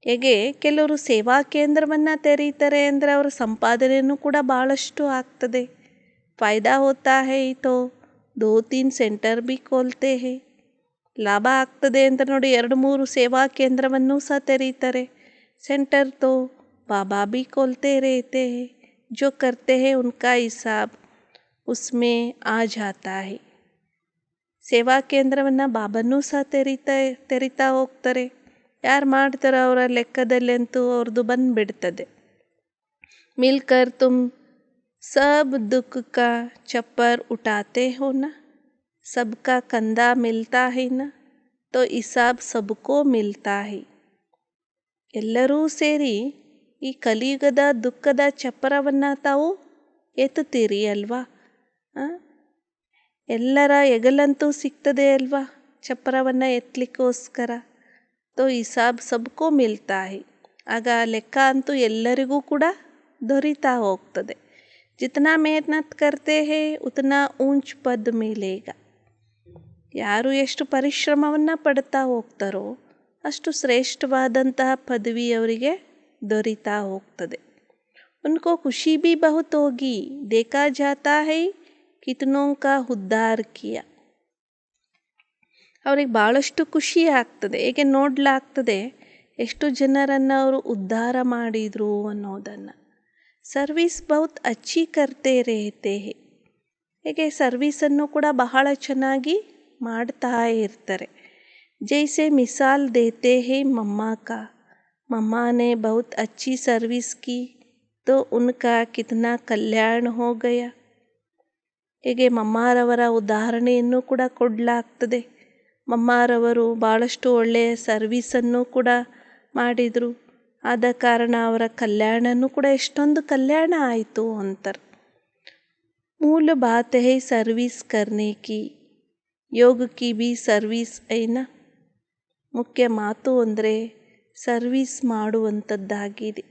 ಹೇಗೆ ಕೆಲವರು ಸೇವಾ ಕೇಂದ್ರವನ್ನು ತೆರೀತಾರೆ ಅಂದರೆ ಅವರ ಸಂಪಾದನೆಯೂ ಕೂಡ ಭಾಳಷ್ಟು ಆಗ್ತದೆ. ಫಾಯ್ದಾ ಹೋತಾ ಹೈ ತೋ 2-3 ಸೆಂಟರ್ ಬಿ ಖೋಲ್ತೆ ಹೈ. ಲಾಭ ಆಗ್ತದೆ ಅಂತ ನೋಡಿ 2-3 ಸೇವಾ ಕೇಂದ್ರವನ್ನು ಸಹ ತೆರೀತಾರೆ. ಸೆಂಟರ್ ತೋ ಬಾಬಾ ಬಿ ಖೋಲ್ತೆ ರೇತೆ ಹೈ. ಜೋ ಕರ್ತೆ ಹೈ ಉನ್ಕಾ ಹಿಸಾಬ್ ಉಸ್ಮೇ ಆ ಜಾತಾ ಹೈ. ಸೇವಾ ಕೇಂದ್ರವನ್ನು ಬಾಬನೂ ಸಹ ತೆರಿತಾ ಹೋಗ್ತಾರೆ. ಯಾರು ಮಾಡ್ತಾರೋ ಅವರ ಲೆಕ್ಕದಲ್ಲಂತೂ ಅವ್ರದ್ದು ಬಂದುಬಿಡ್ತದೆ. ಮಿಲ್ಕರ್ ತುಮ್ ಸಬ್ ದುಃಖ ಕಾ ಚಪ್ಪರ್ ಉಠಾತೆ ಹೋ ನ, ಸಬ್ಕಾ ಕಂದಾ ಮಿಲ್ತಾ ಹೈ ನ, ತೋ ಹಿಸಾಬ್ ಸಬ್ಕೋ ಮಿಲ್ತಾ ಹೈ. ಎಲ್ಲರೂ ಸೇರಿ ಈ ಕಲಿಯುಗದ ದುಃಖದ ಚಪ್ಪರವನ್ನು ತಾವು ಎತ್ತುತ್ತೀರಿ ಅಲ್ವಾ. ಎಲ್ಲರ ಹೆಗಲಂತೂ ಸಿಗ್ತದೆ ಅಲ್ವಾ ಚಪ್ಪರವನ್ನು ಎತ್ತಲಿಕ್ಕೋಸ್ಕರ. ತೋ ಹಿಸಾಬ್ ಸಬ್ಕೋ ಮಿಲ್ತಾ ಹೈ. ಆಗ ಲೆಕ್ಕ ಅಂತೂ ಎಲ್ಲರಿಗೂ ಕೂಡ ದೊರೀತಾ ಹೋಗ್ತದೆ. ಜಿತನಾ ಮೆಹನತ್ ಕರ್ತೆ ಹೈ ಉತನಾ ಊಂಚ್ ಪದ್ ಮಿಲೇಗ. ಯಾರು ಎಷ್ಟು ಪರಿಶ್ರಮವನ್ನು ಪಡ್ತಾ ಹೋಗ್ತಾರೋ ಅಷ್ಟು ಶ್ರೇಷ್ಠವಾದಂತಹ ಪದವಿ ಅವರಿಗೆ ದೊರೀತಾ ಹೋಗ್ತದೆ. ಉನ್ಕೋ ಖುಷಿ ಬಿ ಬಹುತ್ ಹೋಗಿ ದೇಖಾ ಜಾತಾ ಹೈ ಕಿತನೋ ಕಾ ಉದ್ಧಾರ ಕಿಯಾ. ಅವ್ರಿಗೆ ಭಾಳಷ್ಟು ಖುಷಿ ಆಗ್ತದೆ. ಹೇಗೆ ನೋಡಲಾಗ್ತದೆ ಎಷ್ಟು ಜನರನ್ನು ಅವರು ಉದ್ಧಾರ ಮಾಡಿದರು ಅನ್ನೋದನ್ನು. ಸರ್ವಿಸ್ ಬಹುತ್ ಅಚ್ಚಿ ಕರ್ತೆ ರೇತೆ ಹೈ. ಹೇಗೆ ಸರ್ವೀಸನ್ನು ಕೂಡ ಬಹಳ ಚೆನ್ನಾಗಿ ಮಾಡ್ತಾ ಇರ್ತಾರೆ. ಜೈಸೆ ಮಿಸಾಲ್ ದೇತೆ ಹೈ ಮಮ್ಮಾ ಕಾ. ಮಮ್ಮಾ ನೆ ಬಹುತ್ ಅಚ್ಚಿ ಸರ್ವಿಸ್ ಕಿ ತೋ ಉನ್ಕಾ ಕಿತನಾ ಕಲ್ಯಾಣ ಹೋ ಗಯಾ. ಹೇಗೆ ಮಮ್ಮಾರವರ ಉದಾಹರಣೆಯನ್ನು ಕೂಡ ಕೊಡಲಾಗ್ತದೆ. ಮಮ್ಮಾರವರು ಭಾಳಷ್ಟು ಒಳ್ಳೆಯ ಸರ್ವೀಸನ್ನು ಕೂಡ ಮಾಡಿದರು. ಆದ ಕಾರಣ ಅವರ ಕಲ್ಯಾಣನೂ ಕೂಡ ಎಷ್ಟೊಂದು ಕಲ್ಯಾಣ ಆಯಿತು ಅಂತಾರೆ. ಮೂಲ ಬಾತ್ ಹೈ ಸರ್ವೀಸ್ ಕರ್ನೆ ಕಿ, ಯೋಗ ಕಿ ಬಿ ಸರ್ವೀಸ್ ಐನ. ಮುಖ್ಯ ಮಾತು ಅಂದರೆ ಸರ್ವೀಸ್ ಮಾಡುವಂಥದ್ದಾಗಿದೆ.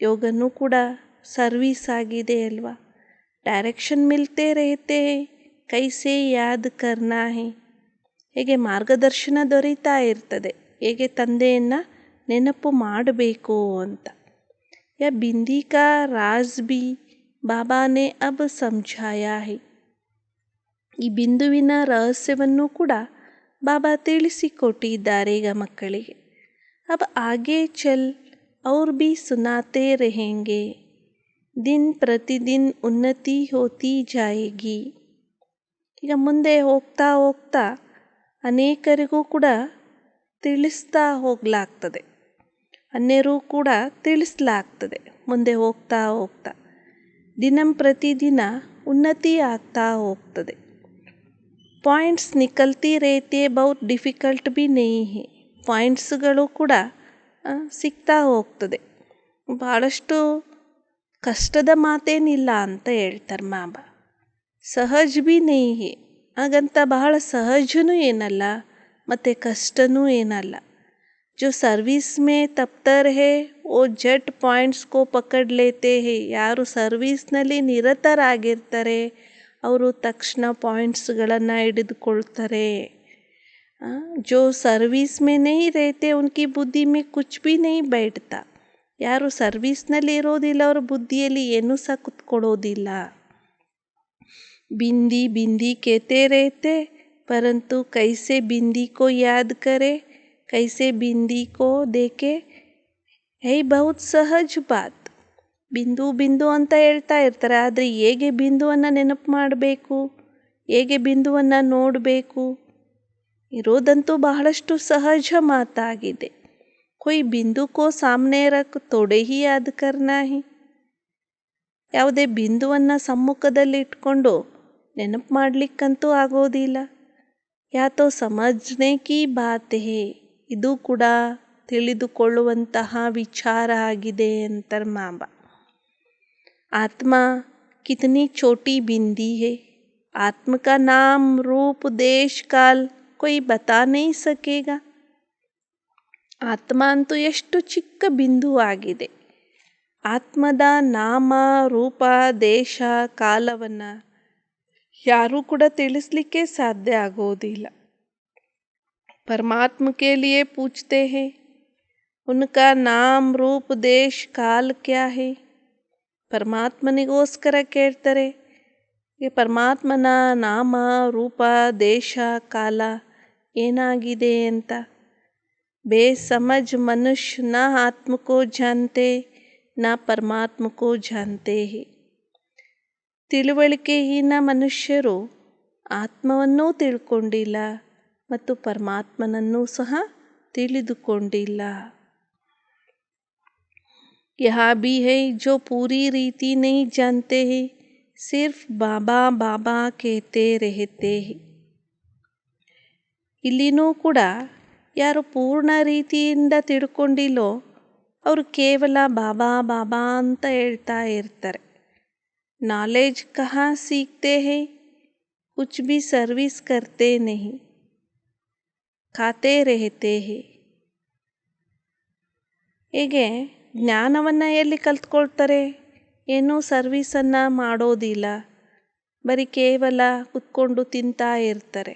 ಯೋಗನೂ ಕೂಡ ಸರ್ವೀಸ್ ಆಗಿದೆ ಅಲ್ವಾ. ಡೈರೆಕ್ಷನ್ ಮಿಲ್ತೆ ರೇತೆ ಹೈ ಕೈಸೆ ಯಾದ್ ಕರ್ನಾ ಹೈ. ಹೇಗೆ ಮಾರ್ಗದರ್ಶನ ದೊರೀತಾ ಇರ್ತದೆ ಹೇಗೆ ತಂದೆಯನ್ನು ನೆನಪು ಮಾಡಬೇಕು ಅಂತ. ಯಾ ಬಿಂದಿ ಕಾ ರಾಜ್ ಬಿ ಬಾಬಾನೇ ಅಬ್ ಸಮझाया ಹೈ. ಈ ಬಿಂದುವಿನ ರಹಸ್ಯವನ್ನು ಕೂಡ ಬಾಬಾ ತಿಳಿಸಿಕೊಟ್ಟಿದ್ದಾರೆ ಈಗ ಮಕ್ಕಳಿಗೆ. ಅಬ್ ಆಗೆ ಚಲ್ ಔರ್ ಬಿ ಸುನಾತೆ रहेंगे. ದಿನ್ ಪ್ರತಿದಿನ್ ಉನ್ನತಿ ಹೋತಿ ಜಾಯೇಗಿ. ಈಗ ಮುಂದೆ ಹೋಗ್ತಾ ಹೋಗ್ತಾ ಅನೇಕರಿಗೂ ಕೂಡ ತಿಳಿಸ್ತಾ ಹೋಗಲಾಗ್ತದೆ. ಅನ್ಯರೂ ಕೂಡ ತಿಳಿಸಲಾಗ್ತದೆ ಮುಂದೆ ಹೋಗ್ತಾ ಹೋಗ್ತಾ. ದಿನಂ ಪ್ರತಿದಿನ ಉನ್ನತಿ ಆಗ್ತಾ ಹೋಗ್ತದೆ. ಪಾಯಿಂಟ್ಸ್ ನಿಕಲ್ತಿ ರೇತೆ ಬಹುತ್ ಡಿಫಿಕಲ್ಟ್ ಬಿ ನಹೀ ಹೈ. ಪಾಯಿಂಟ್ಸ್ಗಳು ಕೂಡ ಸಿಗ್ತಾ ಹೋಗ್ತದೆ. ಭಾಳಷ್ಟು ಕಷ್ಟದ ಮಾತೇನಿಲ್ಲ ಅಂತ ಹೇಳ್ತಾರೆ ಬಾಬಾ. ಸಹಜ ಬಿ ನಹೀ ಹೈ. ಹಾಗಂತ ಬಹಳ ಸಹಜನೂ ಏನಲ್ಲ ಮತ್ತು ಕಷ್ಟನೂ ಏನಲ್ಲ. जो सर्विस में तप्तर है वो झट ಪಾಯಿಂಟ್ಸ್ ಕೋ ಪಕಡ್ ಲೇತೆ ಹೈ. ಯಾರು ಸರ್ವೀಸ್ನಲ್ಲಿ ನಿರತರಾಗಿರ್ತಾರೆ ಅವರು ತಕ್ಷಣ ಪಾಯಿಂಟ್ಸ್ಗಳನ್ನು ಹಿಡಿದುಕೊಳ್ತಾರೆ. जो सर्विस में नहीं रहते उनकी बुद्धि में कुछ भी नहीं बैठता. ಯಾರು ಸರ್ವೀಸ್ನಲ್ಲಿ ಇರೋದಿಲ್ಲ ಅವರ ಬುದ್ಧಿಯಲ್ಲಿ ಏನೂ ಸಹ ಕುತ್ಕೊಳ್ಳೋದಿಲ್ಲ. बिंदी बिंदी कहते रहते परंतु कैसे बिंदी को याद करे, कैसे बिंदी को देखे है बहुत सहज बात. ಬಿಂದು ಬಿಂದು ಅಂತ ಹೇಳ್ತಾ ಇರ್ತಾರೆ, ಆದರೆ ಹೇಗೆ ಬಿಂದುವನ್ನು ನೆನಪು ಮಾಡಬೇಕು, ಹೇಗೆ ಬಿಂದುವನ್ನು ನೋಡಬೇಕು ಇರೋದಂತೂ ಬಹಳಷ್ಟು ಸಹಜ ಮಾತಾಗಿದೆ. ಕೊಯ್ ಬಿಂದು ಕೋ ಸಾಮ್ನೆ ರಖ್ ತೋಡೆ ಹಿ ಯಾದ್ ಕರ್ನಾ ಹಿ. ಯಾವುದೇ ಬಿಂದುವನ್ನು ಸಮ್ಮುಖದಲ್ಲಿ ಇಟ್ಕೊಂಡು ನೆನಪು ಮಾಡಲಿಕ್ಕಂತೂ ಆಗೋದಿಲ್ಲ. ಯಾತೋ ಸಮಜ್ನೆ ಕಿ ಬಾತ್ ಹೇ. ಇದು ಕೂಡ ತಿಳಿದುಕೊಳ್ಳುವಂತಹ ವಿಚಾರ ಆಗಿದೆ ಅಂತಾರೆ ಮಾಬಾ. ಆತ್ಮ ಕಿತನಿ ಚೋಟಿ ಬಿಂದಿ ಹೇ. आत्म का नाम रूप देश काल कोई बता नहीं सकेगा. ಆತ್ಮ ಅಂತೂ ಎಷ್ಟು ಚಿಕ್ಕ ಬಿಂದು ಆಗಿದೆ. ಆತ್ಮದ ನಾಮ ರೂಪ ದೇಶ ಕಾಲವನ್ನು ಯಾರೂ ಕೂಡ ತಿಳಿಸ್ಲಿಕ್ಕೆ ಸಾಧ್ಯ ಆಗೋದಿಲ್ಲ. परमात्मा के लिए पूछते हैं, उनका नाम रूप देश काल क्या है. ಪರಮಾತ್ಮನಿಗೋಸ್ಕರ ಕೇಳ್ತಾರೆ, ಈ ಪರಮಾತ್ಮನ ನಾಮ ರೂಪ ದೇಶ ಕಾಲ ಏನಾಗಿದೆ ಅಂತ. बेसमझ मनुष्य न आत्म को जानते न परमात्म को जानते हैं. ತಿಳುವಳಿಕೆಹೀನ ಮನುಷ್ಯರು ಆತ್ಮವನ್ನೂ ತಿಳ್ಕೊಂಡಿಲ್ಲ ಮತ್ತು ಪರಮಾತ್ಮನನ್ನೂ ಸಹ ತಿಳಿದುಕೊಂಡಿಲ್ಲ. यहाँ भी है जो पूरी रीति नहीं जानते हैं, सिर्फ बाबा बाबा कहते रहते हैं. ಇಲ್ಲಿನೂ ಕೂಡ ಯಾರು ಪೂರ್ಣ ರೀತಿಯಿಂದ ತಿಳ್ಕೊಂಡಿಲ್ಲೋ ಅವರು ಕೇವಲ ಬಾಬಾ ಬಾಬಾ ಅಂತ ಹೇಳ್ತಾ ಇರ್ತಾರೆ. ನಾಲೆಜ್ ಕಹಾ ಸೀಖ್ತೆ ಹೈ, ಕುಚ್ ಭಿ ಸರ್ವಿಸ್ ಕರ್ತೆ ನಹಿ, ಖಾತೆ ರೆಹತೆ ಹೈ. ಹೀಗೆ ಜ್ಞಾನವನ್ನು ಎಲ್ಲಿ ಕಲ್ತ್ಕೊಳ್ತಾರೆ? ಏನೂ ಸರ್ವೀಸನ್ನು ಮಾಡೋದಿಲ್ಲ, ಬರೀ ಕೇವಲ ಕುತ್ಕೊಂಡು ತಿಂತಾ ಇರ್ತಾರೆ.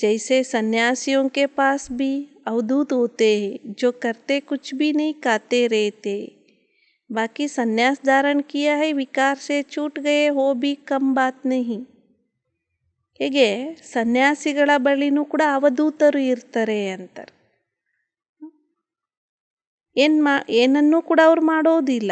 जैसे सन्यासियों के पास भी अवधूत होते हैं जो करते कुछ भी नहीं खाते रहते. बाकी संन्यास धारण किया है, विकार से छूट गए, हो भी कम बात नहीं. ಹೀಗೆ ಸನ್ಯಾಸಿಗಳ ಬಳಿನೂ ಕೂಡ ಅವಧೂತರು ಇರ್ತಾರೆ ಅಂತಾರೆ. ಏನನ್ನೂ ಕೂಡ ಅವ್ರು ಮಾಡೋದಿಲ್ಲ,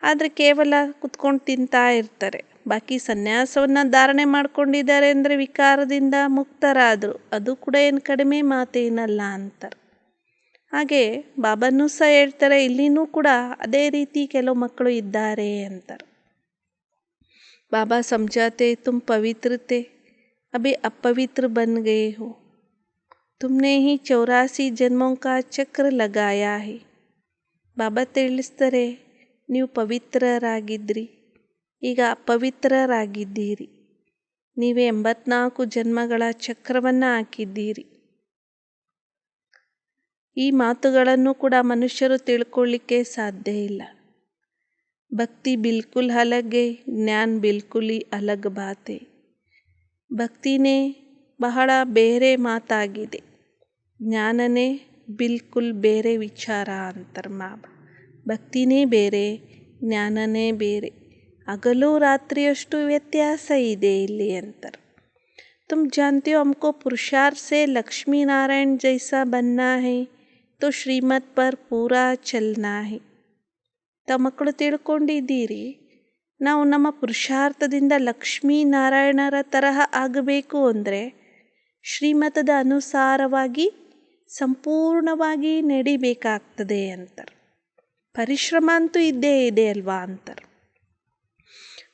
ಆದರೆ ಕೇವಲ ಕುತ್ಕೊಂಡು ತಿಂತಾ ಇರ್ತಾರೆ. ಬಾಕಿ ಸನ್ಯಾಸವನ್ನು ಧಾರಣೆ ಮಾಡ್ಕೊಂಡಿದ್ದಾರೆ ಅಂದರೆ ವಿಕಾರದಿಂದ ಮುಕ್ತರಾದರು, ಅದು ಕೂಡ ಏನು ಕಡಿಮೆ ಮಾತೇನಲ್ಲ ಅಂತಾರೆ. ಹಾಗೆ ಬಾಬಾನೂ ಸಹ ಹೇಳ್ತಾರೆ, ಇಲ್ಲಿನೂ ಕೂಡ ಅದೇ ರೀತಿ ಕೆಲವು ಮಕ್ಕಳು ಇದ್ದಾರೆ ಅಂತಾರೆ. ಬಾಬಾ ಸಮझाते तुम पवित्र थे, अभी अपवित्र बन गए हो, तुमने ही 84 जन्मों का चक्र लगाया है. ಬಾಬಾ ತಿಳಿಸ್ತಾರೆ, ನೀವು ಪವಿತ್ರರಾಗಿದ್ರಿ, ಈಗ ಅಪವಿತ್ರರಾಗಿದ್ದೀರಿ. ನೀವೇ 84 ಜನ್ಮಗಳ ಚಕ್ರವನ್ನು ಹಾಕಿದ್ದೀರಿ. ಈ ಮಾತುಗಳನ್ನು ಕೂಡ ಮನುಷ್ಯರು ತಿಳ್ಕೊಳ್ಳಿಕ್ಕೆ ಸಾಧ್ಯ ಇಲ್ಲ. ಭಕ್ತಿ ಬಿಲ್ಕುಲ್ ಅಲಗ್, ಜ್ಞಾನ ಬಿಲ್ಕುಲ್ ಅಲಗ್ ಬಾತೆ. ಭಕ್ತಿನೇ ಬಹಳ ಬೇರೆ ಮಾತಾಗಿದೆ, ಜ್ಞಾನನೇ ಬಿಲ್ಕುಲ್ ಬೇರೆ ವಿಚಾರ ಅಂತಾರೆ ಬಾಬಾ. ಭಕ್ತಿನೇ ಬೇರೆ, ಜ್ಞಾನನೇ ಬೇರೆ, ಹಗಲು ರಾತ್ರಿಯಷ್ಟು ವ್ಯತ್ಯಾಸ ಇದೆ ಇಲ್ಲಿ ಅಂತಾರೆ. तुम जानते हो हमको पुरुषार्थ से लक्ष्मी नारायण जैसा बनना है, तो श्रीमत पर पूरा चलना है. ಮಕ್ಕಳು ತಿಳ್ಕೊಂಡಿದ್ದೀರಿ, ನಾವು ನಮ್ಮ ಪುರುಷಾರ್ಥದಿಂದ ಲಕ್ಷ್ಮೀ ನಾರಾಯಣರ ತರಹ ಆಗಬೇಕು ಅಂದರೆ ಶ್ರೀಮತದ ಅನುಸಾರವಾಗಿ ಸಂಪೂರ್ಣವಾಗಿ ನಡಿಬೇಕಾಗ್ತದೆ ಅಂತಾರೆ. ಪರಿಶ್ರಮ ಅಂತೂ ಇದ್ದೇ ಇದೆ ಅಲ್ವಾ ಅಂತಾರೆ.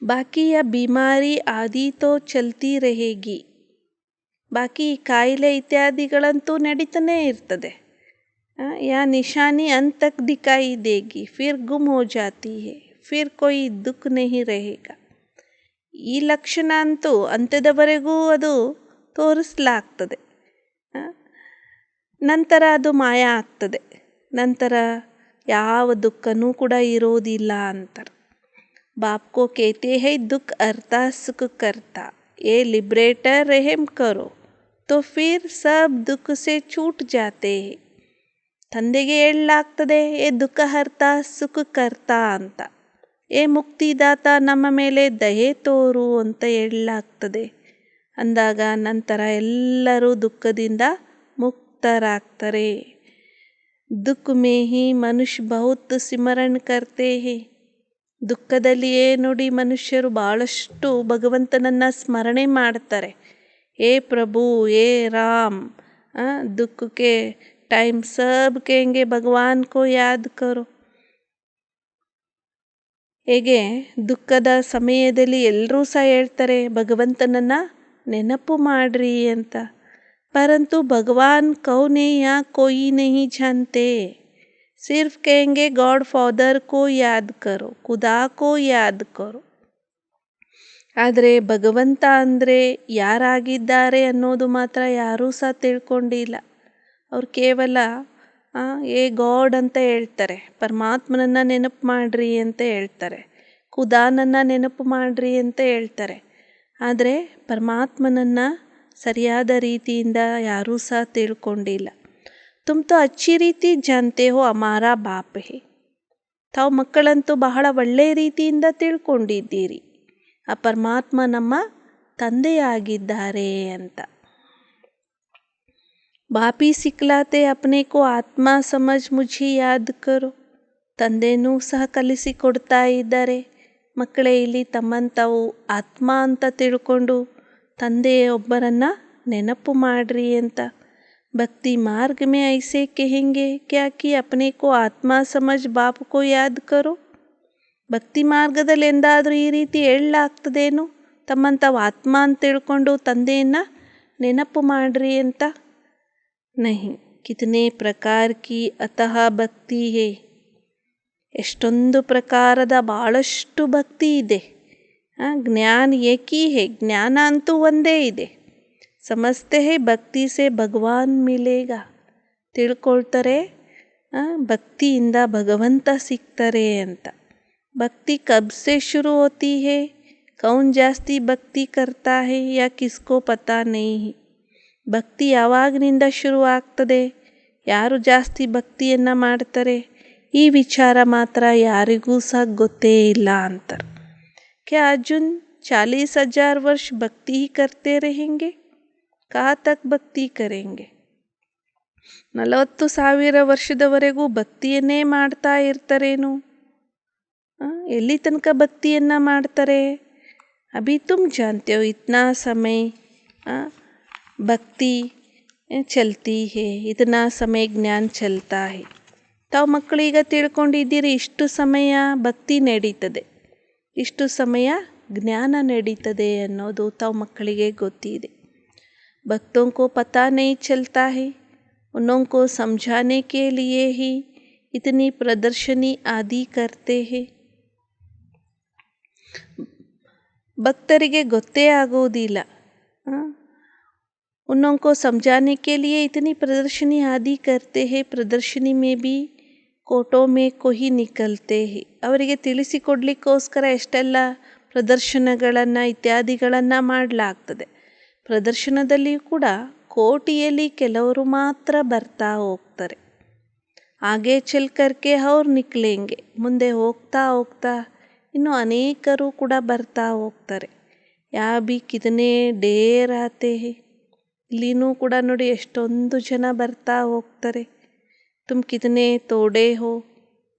ಬಾಕಿ ಯಾ ಬಿಮಾರಿ ಆದಿ ತೋ ಚಲ್ತಿ रहेगी, ಬಾಕಿ ಕಾಯಿಲೆ ಇತ್ಯಾದಿಗಳಂತೂ ನಡೀತಾನೇ ಇರ್ತದೆ. ಯಾ ನಿಶಾನಿ अंत तक दिखाई देगी, फिर गुम हो जाती है, फिर कोई दुख नहीं रहेगा. ಈ ಲಕ್ಷಣ ಅಂತೂ ಅಂತ್ಯದವರೆಗೂ ಅದು ತೋರಿಸಲಾಗ್ತದೆ, ನಂತರ ಅದು ಮಾಯ ಆಗ್ತದೆ, ನಂತರ ಯಾವ ದುಃಖನೂ ಕೂಡ ಇರೋದಿಲ್ಲ ಅಂತಾರೆ. बाप को कहते हैं दुख अर्ता सुख करता, ये लिबरेटर रहम करो तो फिर सब दुख से छूट जाते हैं. ತಂದೆಗೆ ಹೇಳಲಾಗ್ತದೆ, ಏ ದುಃಖ ಹರ್ತ ಸುಖ ಕರ್ತ ಅಂತ, ಏ ಮುಕ್ತಿದಾತ ನಮ್ಮ ಮೇಲೆ ದಯೆ ತೋರು ಅಂತ ಹೇಳಲಾಗ್ತದೆ. ಅಂದಾಗ ನಂತರ ಎಲ್ಲರೂ ದುಃಖದಿಂದ ಮುಕ್ತರಾಗ್ತಾರೆ. ದುಃಖ ಮೇ ಹಿ ಮನುಷ್ಯ ಬಹುತ್ ಸಿಮರನ್ ಕರ್ತೆ ಹೇ. ದುಃಖದಲ್ಲಿಯೇ ನೋಡಿ ಮನುಷ್ಯರು ಭಾಳಷ್ಟು ಭಗವಂತನನ್ನು ಸ್ಮರಣೆ ಮಾಡ್ತಾರೆ. ಏ ಪ್ರಭು, ಏ ರಾಮ್, दुख के टाइम सब कहेंगे भगवान को याद करो. ಹೇಗೆ ದುಃಖದ ಸಮಯದಲ್ಲಿ ಎಲ್ಲರೂ ಸಹ ಹೇಳ್ತಾರೆ ಭಗವಂತನನ್ನು ನೆನಪು ಮಾಡ್ರಿ ಅಂತ. ಪರಂತು ಭಗವಾನ್ ಕೌನ್ ಹೈ ಯಾ ಕೋಯಿ ನಹಿ ಜಾನ್ತೆ, सिर्फ कहेंगे गॉड फादर को याद करो, खुदा को याद करो. ಆದರೆ ಭಗವಂತ ಅಂದರೆ ಯಾರಾಗಿದ್ದಾರೆ ಅನ್ನೋದು ಮಾತ್ರ ಯಾರೂ ಸಹ ತಿಳ್ಕೊಂಡಿಲ್ಲ. ಅವ್ರು ಕೇವಲ ಏ ಗಾಡ್ ಅಂತ ಹೇಳ್ತಾರೆ, ಪರಮಾತ್ಮನನ್ನು ನೆನಪು ಮಾಡ್ರಿ ಅಂತ ಹೇಳ್ತಾರೆ, ಖುದಾನನ್ನು ನೆನಪು ಮಾಡ್ರಿ ಅಂತ ಹೇಳ್ತಾರೆ. ಆದರೆ ಪರಮಾತ್ಮನನ್ನು ಸರಿಯಾದ ರೀತಿಯಿಂದ ಯಾರೂ ಸಹ ತಿಳ್ಕೊಂಡಿಲ್ಲ. ತುಮ್ ತೋ ಅಚ್ಚಿ ರೀತಿ ಜಾನ್ತೆ ಹೋ ಹಮಾರಾ ಬಾಪ್ ಹೇ. ತಾವು ಮಕ್ಕಳಂತೂ ಬಹಳ ಒಳ್ಳೆಯ ರೀತಿಯಿಂದ ತಿಳ್ಕೊಂಡಿದ್ದೀರಿ, ಆ ಪರಮಾತ್ಮ ನಮ್ಮ ತಂದೆಯಾಗಿದ್ದಾರೆ ಅಂತ. ಬಾಪಿ ಸಿಕ್ಲಾತೆ ಅಪ್ನೆ ಕೋ ಆತ್ಮ ಸಮಜ್ ಮುझे ಯಾದ್ ಕರೋ. ತಂದೆನೂ ಸಹ ಕಲಿಸಿಕೊಡ್ತಾ ಇದ್ದಾರೆ, ಮಕ್ಕಳೇ ಇಲ್ಲಿ ತಮ್ಮನ್ನು ತಾವು ಆತ್ಮ ಅಂತ ತಿಳ್ಕೊಂಡು ತಂದೆಯೊಬ್ಬರನ್ನು ನೆನಪು ಮಾಡ್ರಿ ಅಂತ. ಭಕ್ತಿ ಮಾರ್ಗ ಮೇ ಐಸೆ ಕಹೆಂಗೆ ಕ್ಯಾ ಕಿ ಅಪ್ನೆ ಕೋ ಆತ್ಮ ಸಮಜ್ ಬಾಪ್ ಕೋ ಯಾದ್ ಕರೋ. ಭಕ್ತಿ ಮಾರ್ಗದಲ್ಲಿ ಎಂದಾದರೂ ಈ ರೀತಿ ಹೇಳಲಾಗ್ತದೇನು, ತಮ್ಮನ್ನು ತಾವು ಆತ್ಮ ಅಂತ ತಿಳ್ಕೊಂಡು ತಂದೆಯನ್ನು ನೆನಪು ಮಾಡ್ರಿ ಅಂತ. ನಹಿ. ಕಿತನೆ ಪ್ರಕಾರ ಕಿ ಅತಃ ಭಕ್ತಿ ಹೇ. ಎಷ್ಟೊಂದು ಪ್ರಕಾರದ ಭಾಳಷ್ಟು ಭಕ್ತಿ ಇದೆ. ಜ್ಞಾನ ಏಕೀ ಹೇ, ಜ್ಞಾನ ಅಂತೂ ಒಂದೇ ಇದೆ. ಸಮಸ್ತೆ ಹೇ ಭಕ್ತಿ ಸೆ ಭಗವಾನ್ ಮಿಲೇಗ. ತಿಳ್ಕೊಳ್ತಾರೆ ಭಕ್ತಿಯಿಂದ ಭಗವಂತ ಸಿಗ್ತಾರೆ ಅಂತ. ಭಕ್ತಿ ಕಬ್ ಸೆ ಶುರು ಹೋತಿ ಹೇ, ಕೌನ್ ಜಾಸ್ತಿ ಭಕ್ತಿ ಕರ್ತಾ ಹೇ ಯಾ ಕಿಸ್ಕೋ ಪತಾ ನಹೀ. ಭಕ್ತಿ ಯಾವಾಗಿನಿಂದ ಶುರು ಆಗ್ತದೆ, ಯಾರು ಜಾಸ್ತಿ ಭಕ್ತಿಯನ್ನು ಮಾಡ್ತಾರೆ, ಈ ವಿಚಾರ ಮಾತ್ರ ಯಾರಿಗೂ ಸಹ ಗೊತ್ತೇ ಇಲ್ಲ ಅಂತಾರೆ. ಕ್ಯಾ ಅರ್ಜುನ್ 40,000 ವರ್ಷ ಭಕ್ತಿ ಹಿ ಕರ್ತೆ रहेंगे, ಕಹಾ ತಕ್ ಭಕ್ತಿ ಕರೆಂಗೆ. 40,000 ವರ್ಷದವರೆಗೂ ಭಕ್ತಿಯನ್ನೇ ಮಾಡ್ತಾ ಇರ್ತಾರೇನು, ಎಲ್ಲಿ ತನಕ ಭಕ್ತಿಯನ್ನು ಮಾಡ್ತಾರೆ. ಅಭಿ ತುಮ್ ಜಾನ್ತೆ ಹೋ ಇತ್ನಾ ಸಮಯ ಭಕ್ತಿ ಚಲ್ತಿ ಹೇ, ಇತನಾ ಸಮಯ ಜ್ಞಾನ ಚಲ್ತಾ ಹೇ. ತಾವು ಮಕ್ಕಳೀಗ ತಿಳ್ಕೊಂಡಿದ್ದೀರಿ, ಇಷ್ಟು ಸಮಯ ಭಕ್ತಿ ನಡೀತದೆ, ಇಷ್ಟು ಸಮಯ ಜ್ಞಾನ ನಡೀತದೆ ಅನ್ನೋದು ತಾವು ಮಕ್ಕಳಿಗೆ ಗೊತ್ತಿದೆ. ಭಕ್ತೋं को पता नहीं चलता है, उन्हों को समझाने के लिए ही इतनी प्रदर्शनी आदि करते हैं. ಭಕ್ತರಿಗೆ ಗೊತ್ತೇ ಆಗೋದಿಲ್ಲ. उन्हों को समझाने के लिए इतनी प्रदर्शनी आदि करते हैं. प्रदर्शनी में भी ಕೋಟೋ ಮೇ ಕೊಹಿ ನಿಕಲ್ತೆ ಹೇ. ಅವರಿಗೆ ತಿಳಿಸಿಕೊಡ್ಲಿಕ್ಕೋಸ್ಕರ ಎಷ್ಟೆಲ್ಲ ಪ್ರದರ್ಶನಗಳನ್ನು ಇತ್ಯಾದಿಗಳನ್ನು ಮಾಡಲಾಗ್ತದೆ. ಪ್ರದರ್ಶನದಲ್ಲಿಯೂ ಕೂಡ ಕೋಟಿಯಲ್ಲಿ ಕೆಲವರು ಮಾತ್ರ ಬರ್ತಾ ಹೋಗ್ತಾರೆ. ಹಾಗೆ ಚಲ್ಕರ್ಕೆ ಅವ್ರು ನಿಕ್ಲೇಂಗೆ, ಮುಂದೆ ಹೋಗ್ತಾ ಹೋಗ್ತಾ ಇನ್ನು ಅನೇಕರು ಕೂಡ ಬರ್ತಾ ಹೋಗ್ತಾರೆ. ಯಾ ಬಿ ಕಿತನೆ ಡೇರ್ ಆತೆ ಹೇ. ಇಲ್ಲಿನೂ ಕೂಡ ನೋಡಿ ಎಷ್ಟೊಂದು ಜನ ಬರ್ತಾ ಹೋಗ್ತಾರೆ. तुम कितने तोड़े हो,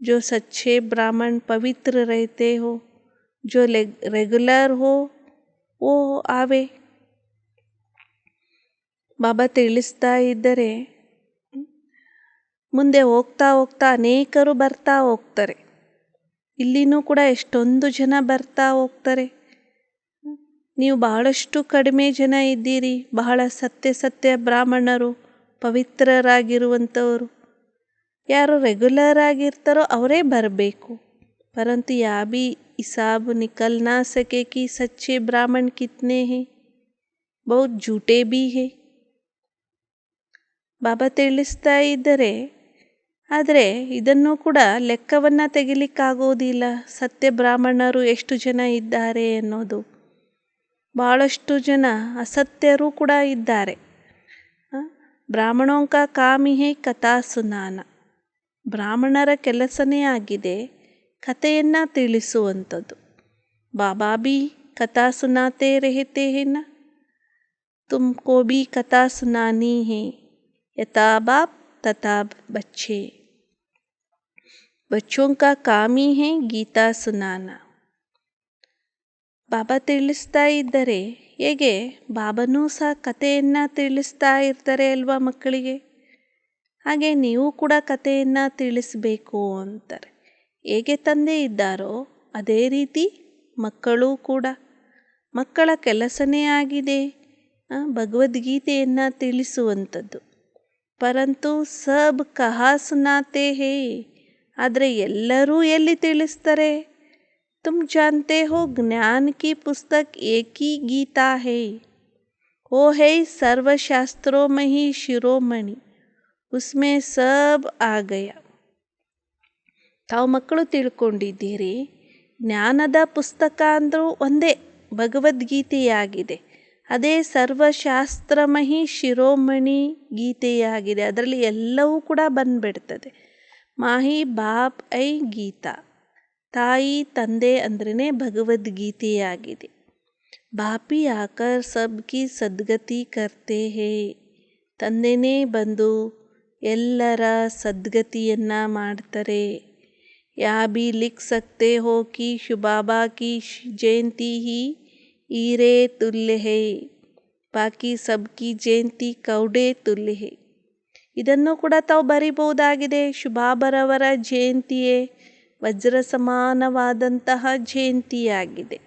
जो सच्चे ब्राह्मण पवित्र रहते हो, जो रेगुलर हो वो आवे. ಬಾಬಾ ತಿಳಿಸ್ತಾ ಇದ್ದರೆ ಮುಂದೆ ಹೋಗ್ತಾ ಹೋಗ್ತಾ ಅನೇಕರು ಬರ್ತಾ ಹೋಗ್ತಾರೆ. ಇಲ್ಲಿನೂ ಕೂಡ ಎಷ್ಟೊಂದು ಜನ ಬರ್ತಾ ಹೋಗ್ತಾರೆ. ನೀವು ಬಹಳಷ್ಟು ಕಡಿಮೆ ಜನ ಇದ್ದೀರಿ, ಬಹಳ ಸತ್ಯ ಬ್ರಾಹ್ಮಣರು, ಪವಿತ್ರರಾಗಿರುವಂಥವರು. ಯಾರು ರೆಗ್ಯುಲರ್ ಆಗಿರ್ತಾರೋ ಅವರೇ ಬರಬೇಕು. ಪರಂತು ಯಾ ಬಿ ಹಿಸಾಬ್ ನಿಕಲ್ ನಾ ಸಕೆ ಕಿ ಸಚ್ಚೆ ಬ್ರಾಹ್ಮಣ ಕಿತ್ನೆ ಹೇ, ಬಹುತ್ ಝೂಟೆ ಬಿ ಹೇ. ಬಾಬಾ ತಿಳಿಸ್ತಾ ಇದ್ದರೆ, ಆದರೆ ಇದನ್ನು ಕೂಡ ಲೆಕ್ಕವನ್ನು ತೆಗಿಲಿಕ್ಕಾಗೋದಿಲ್ಲ, ಸತ್ಯ ಬ್ರಾಹ್ಮಣರು ಎಷ್ಟು ಜನ ಇದ್ದಾರೆ ಅನ್ನೋದು. ಭಾಳಷ್ಟು ಜನ ಅಸತ್ಯರು ಕೂಡ ಇದ್ದಾರೆ. ಬ್ರಾಹ್ಮಣೋಂ ಕಾ ಕಾಮ್ ಹೇ ಕಥಾ ಸುನಾನ. ಬ್ರಾಹ್ಮಣರ ಕೆಲಸನೇ ಆಗಿದೆ ಕಥೆಯನ್ನು ತಿಳಿಸುವಂಥದ್ದು. ಬಾಬಾ ಬಿ ಕಥಾ ಸುನಾತೆ ರೆಹತೆ ಹೇ ನ, ತುಮ್ಕೋ ಬಿ ಕಥಾ ಸುನಾನಿ ಹೇ, ಯಥಾ ಬಾಪ್ ತಥಾ ಬಚ್ಚೆ. ಬಚ್ಚೋಂ ಕಾ ಕಾಮ್ ಹಿ ಹೇ ಗೀತಾ ಸುನಾನ. ಬಾಬಾ ತಿಳಿಸ್ತಾ ಇದ್ದರೆ ಹೇಗೆ ಬಾಬನೂ ಸಹ ಕಥೆಯನ್ನು ತಿಳಿಸ್ತಾ ಇರ್ತಾರೆ ಅಲ್ವಾ ಮಕ್ಕಳಿಗೆ, ಹಾಗೆ ನೀವು ಕೂಡ ಕಥೆಯನ್ನು ತಿಳಿಸಬೇಕು ಅಂತಾರೆ. ಹೇಗೆ ತಂದೆ ಇದ್ದಾರೋ ಅದೇ ರೀತಿ ಮಕ್ಕಳೂ ಕೂಡ. ಮಕ್ಕಳ ಕೆಲಸನೇ ಆಗಿದೆ ಭಗವದ್ಗೀತೆಯನ್ನು ತಿಳಿಸುವಂಥದ್ದು. ಪರಂತು ಸಬ್ ಕಹಾ ಸುನಾತೆ ಹೇ, ಆದರೆ ಎಲ್ಲರೂ ಎಲ್ಲಿ ತಿಳಿಸ್ತಾರೆ. तुम जानते हो ज्ञान की पुस्तक एक ही गीता है, वो है सर्वशास्त्रों में ही शिरोमणि, उसमें सब आ गया. ತಾವು ಮಕ್ಕಳು ತಿಳ್ಕೊಂಡಿದ್ದೀರಿ, ಜ್ಞಾನದ ಪುಸ್ತಕ ಅಂದರೂ ಒಂದೇ ಭಗವದ್ಗೀತೆಯಾಗಿದೆ. ಅದೇ ಸರ್ವಶಾಸ್ತ್ರಮಹಿ ಶಿರೋಮಣಿ ಗೀತೆಯಾಗಿದೆ. ಅದರಲ್ಲಿ ಎಲ್ಲವೂ ಕೂಡ ಬಂದ್ಬಿಡ್ತದೆ. ಮಾಹಿ ಬಾಪ್ ಐ ಗೀತಾ, ತಾಯಿ ತಂದೆ ಅಂದ್ರೇ ಭಗವದ್ಗೀತೆಯಾಗಿದೆ. ಬಾಪಿ ಆಕರ್ ಸಬ್ಕಿ ಸದ್ಗತಿ ಕರ್ತೆ ಹೇ, ತಂದೆನೇ ಬಂದು ಎಲ್ಲರ ಸದ್ಗತಿಯನ್ನು ಮಾಡ್ತಾರೆ. ಯಾ ಭಿ ಲಿಖ್ ಸಕ್ತೆ ಹೋ ಕಿ ಶಿವಬಾಬಾ ಕಿ ಜಯಂತಿ ಹಿ ಈರೆ ತುಲ್ಯ ಹೇ, ಬಾಕಿ ಸಬ್ಕಿ ಜಯಂತಿ ಕೌಡೆ ತುಲ್ಯ ಹೇ. ಇದನ್ನು ಕೂಡ ತಾವು ಬರಿಬಹುದಾಗಿದೆ. ಶಿವಬಾಬರವರ ಜಯಂತಿಯೇ ವಜ್ರ ಸಮಾನವಾದಂತಹ ಜಯಂತಿಯಾಗಿದೆ.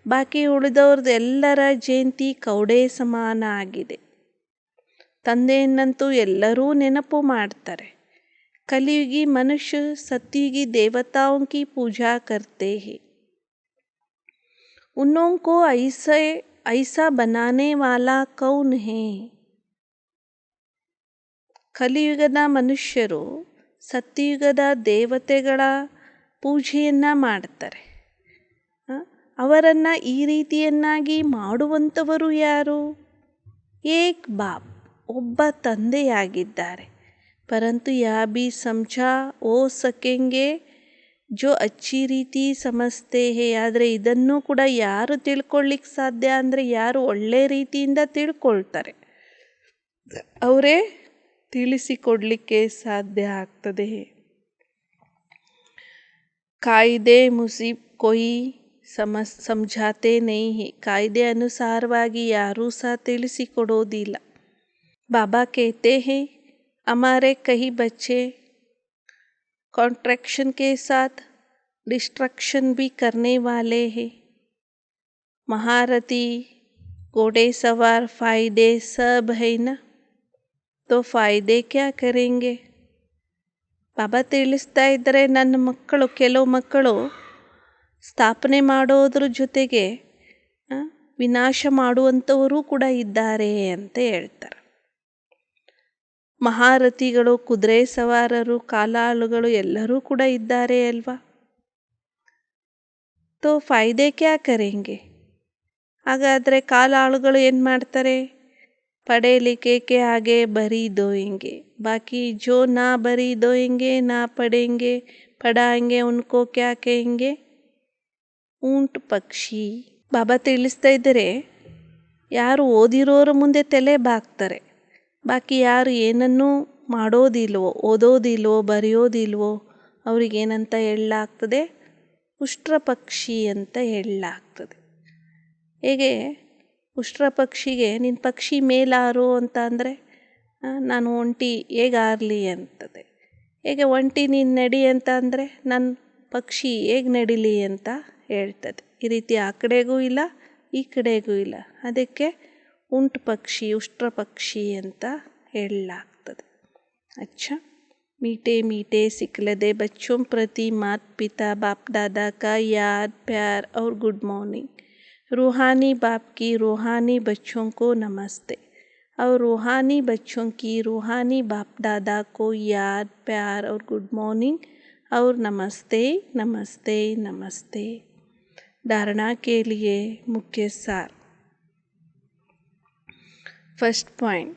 ಬಾಕಿ ಉಳಿದವ್ರದ್ದು ಎಲ್ಲರ ಜಯಂತಿ ಕೌಡೆ ಸಮಾನ ಆಗಿದೆ. ತಂದೆಯನ್ನಂತೂ ಎಲ್ಲರೂ ನೆನಪು ಮಾಡ್ತಾರೆ. कलयुगी मनुष्य सतयुगी देवताओं की पूजा करते हैं. उन लोगों को ऐसा बनाने वाला कौन है? ಕಲಿಯುಗದ ಮನುಷ್ಯರು ಸತ್ಯಯುಗದ ದೇವತೆಗಳ ಪೂಜೆಯನ್ನು ಮಾಡ್ತಾರೆ. ಅವರನ್ನು ಈ ರೀತಿಯನ್ನಾಗಿ ಮಾಡುವಂಥವರು ಯಾರು? ಏಕ್ ಬಾಪ್, ಒಬ್ಬ ತಂದೆಯಾಗಿದ್ದಾರೆ. परंतु यह भी समझा हो सकेंगे जो अच्छी ರೀತಿ ಸಮಸ್ತೆ ಹೇ. ಆದರೆ ಇದನ್ನು ಕೂಡ ಯಾರು ತಿಳ್ಕೊಳ್ಳಿಕ್ಕೆ ಸಾಧ್ಯ ಅಂದರೆ ಯಾರು ಒಳ್ಳೆ ರೀತಿಯಿಂದ ತಿಳ್ಕೊಳ್ತಾರೆ ಅವರೇ ತಿಳಿಸಿಕೊಡಲಿಕ್ಕೆ ಸಾಧ್ಯ ಆಗ್ತದೆ. ಕಾಯ್ದೆ ಮುಸೀಬ್ ಕೊಯ್ ಸಮझाते नहीं है. ಕಾಯ್ದೆ ಅನುಸಾರವಾಗಿ ಯಾರೂ ಸಹ ತಿಳಿಸಿಕೊಡೋದಿಲ್ಲ. ಬಾಬಾ कहते हैं हमारे कई बच्चे कॉन्ट्रैक्शन के साथ डिस्ट्रक्शन भी करने वाले हैं. महारथी, घोड़े सवार, फ़ायदे सब है ना, तो फ़ायदे क्या करेंगे? ಬಾಬಾ ತಿಳಿಸ್ತಾ ಇದ್ದರೆ, ನನ್ನ ಮಕ್ಕಳು, ಕೆಲವು ಮಕ್ಕಳು ಸ್ಥಾಪನೆ ಮಾಡೋದ್ರ ಜೊತೆಗೆ ವಿನಾಶ ಮಾಡುವಂಥವರು ಕೂಡ ಇದ್ದಾರೆ ಅಂತ ಹೇಳ್ತಾರೆ. ಮಹಾರಥಿಗಳು, ಕುದುರೆ ಸವಾರರು, ಕಾಲಾಳುಗಳು ಎಲ್ಲರೂ ಕೂಡ ಇದ್ದಾರೆ ಅಲ್ವಾ. ತೋ ಫಾಯ್ದೆ ಕ್ಯಾ ಕರೆಂಗೆ? ಹಾಗಾದರೆ ಕಾಲಾಳುಗಳು ಏನು ಮಾಡ್ತಾರೆ? ಪಡೆ ಲಿಖೆ ಹಾಗೆ ಬರಿ ದೋಯೆಂಗೆ, ಬಾಕಿ ಜೋ ನಾ ಬರಿ ದೋಯೆಂಗೆ, ನಾ ಪಡೆಂಗೆ, ಪಡಾಂಗೆ, ಉನ್ಕೋ ಕ್ಯಾ ಕहेंगे? ಊಂಟ್ ಪಕ್ಷಿ. ಬಾಬಾ ತಿಳಿಸ್ತಾ ಇದ್ದರೆ, ಯಾರು ಓದಿರೋರ ಮುಂದೆ ತಲೆ ಬಾಗ್ತಾರೆ, ಬಾಕಿ ಯಾರು ಏನನ್ನೂ ಮಾಡೋದಿಲ್ವೋ, ಓದೋದಿಲ್ವೋ, ಬರೆಯೋದಿಲ್ವೋ ಅವ್ರಿಗೇನಂತ ಹೇಳಲಾಗ್ತದೆ? ಉಷ್ಟ್ರ ಪಕ್ಷಿ ಅಂತ ಹೇಳಲಾಗ್ತದೆ. ಹೇಗೆ ಉಷ್ಟ್ರ ಪಕ್ಷಿಗೆ ನಿನ್ನ ಪಕ್ಷಿ ಮೇಲಾರು ಅಂತ ಅಂದರೆ ನಾನು ಒಂಟಿ ಹೇಗೆ ಆರಲಿ ಅಂತದೆ. ಹೇಗೆ ಒಂಟಿ ನೀನು ನಡಿ ಅಂತ ಅಂದರೆ ನನ್ನ ಪಕ್ಷಿ ಹೇಗೆ ನಡಿಲಿ ಅಂತ ಹೇಳ್ತದೆ. ಈ ರೀತಿ ಆ ಕಡೆಗೂ ಇಲ್ಲ, ಈ ಕಡೆಗೂ ಇಲ್ಲ. ಅದಕ್ಕೆ ಉಂಟ್ ಪಕ್ಷಿ, ಉಷ್ಟ್ರ ಪಕ್ಷಿ ಅಂತ ಹೇಳಲಾಗ್ತದೆ. अच्छा, मीठे मीठे सिखलदे बच्चों प्रति माता पिता बाप दादा का याद, प्यार और गुड मॉर्निंग. रूहानी बाप की रूहानी बच्चों को नमस्ते और रूहानी बच्चों की रूहानी बाप दादा को याद, प्यार और गुड मॉर्निंग और नमस्ते नमस्ते नमस्ते. धारणा के लिए मुख्य सार. फर्स्ट पॉइंट,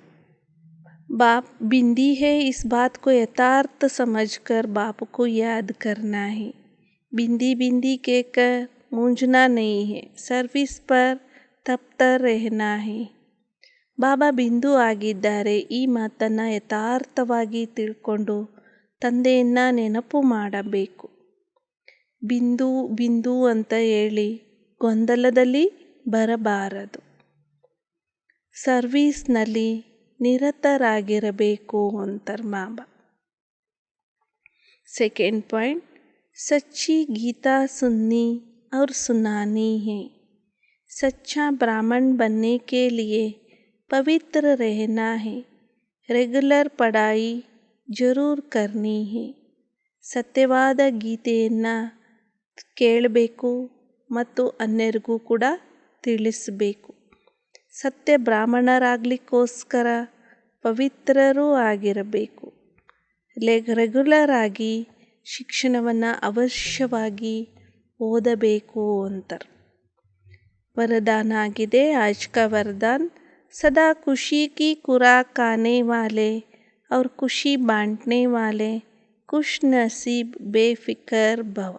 बाप बिंदी है, इस बात को यथार्थ समझकर बाप को याद करना है. बिंदी बिंदी कहकर मूंझना नहीं है, सर्विस पर तप्तर रहना है. ಬಾಬಾ ಬಿಂದು ಆಗಿದ್ದಾರೆ. ಈ ಮಾತನ್ನು ಯಥಾರ್ಥವಾಗಿ ತಿಳ್ಕೊಂಡು ತಂದೆಯನ್ನು ನೆನಪು ಮಾಡಬೇಕು. ಬಿಂದು ಬಿಂದು ಅಂತ ಹೇಳಿ ಗೊಂದಲದಲ್ಲಿ ಬರಬಾರದು. ಸರ್ವೀಸ್ನಲ್ಲಿ ನಿರತರಾಗಿರಬೇಕು ಅಂತಾರೆ ಬಾಬಾ. सेकेंड पॉइंट, सच्ची गीता सुननी और सुनानी है. सच्चा ब्राह्मण बनने के लिए पवित्र रहना है. रेगुलर पढ़ाई जरूर करनी है. ಸತ್ಯವಾದ ಗೀತೆಯನ್ನು ಕೇಳಬೇಕು ಮತ್ತು ಅನ್ಯರಿಗೂ ಕೂಡ ತಿಳಿಸಬೇಕು. ಸತ್ಯ ಬ್ರಾಹ್ಮಣರಾಗಲಿಕ್ಕೋಸ್ಕರ ಪವಿತ್ರರೂ ಆಗಿರಬೇಕು. ರೆಗ್ಯುಲರ್ ಆಗಿ ಶಿಕ್ಷಣವನ್ನು ಅವಶ್ಯವಾಗಿ ಓದಬೇಕು ಅಂತಾರೆ. वरदान आಗಿದೆ. आज का वरदान, सदा खुशी की खुराक खाने वाले और खुशी बांटने वाले खुश नसीब ಬೇಫಿಕರ್ ಭವ.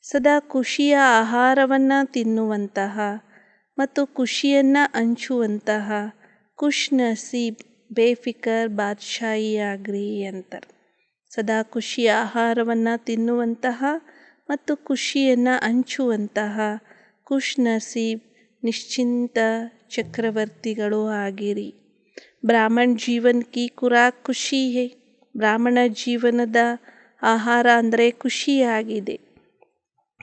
ಸದಾ ಖುಷಿಯ ಆಹಾರವನ್ನು ತಿನ್ನುವಂತಹ ಮತ್ತು ಖುಷಿಯನ್ನು ಹಂಚುವಂತಹ ಖುಷ್ ನಸೀಬ್ ಬೇಫಿಕರ್ ಬಾದ್ಶಾಹಿಯಾಗ್ರಿ ಅಂತಾರೆ. ಸದಾ ಖುಷಿಯ ಆಹಾರವನ್ನು ತಿನ್ನುವಂತಹ ಮತ್ತು ಖುಷಿಯನ್ನು ಹಂಚುವಂತಹ ಖುಷ್ ನಸೀಬ್ ನಿಶ್ಚಿಂತ ಚಕ್ರವರ್ತಿಗಳು ಆಗಿರಿ. ಬ್ರಾಹ್ಮಣ ಜೀವನ ಕಿ ಖುರಾಕ್ ಖುಷಿ ಹೇ. ಬ್ರಾಹ್ಮಣ ಜೀವನದ ಆಹಾರ ಅಂದರೆ ಖುಷಿಯಾಗಿದೆ.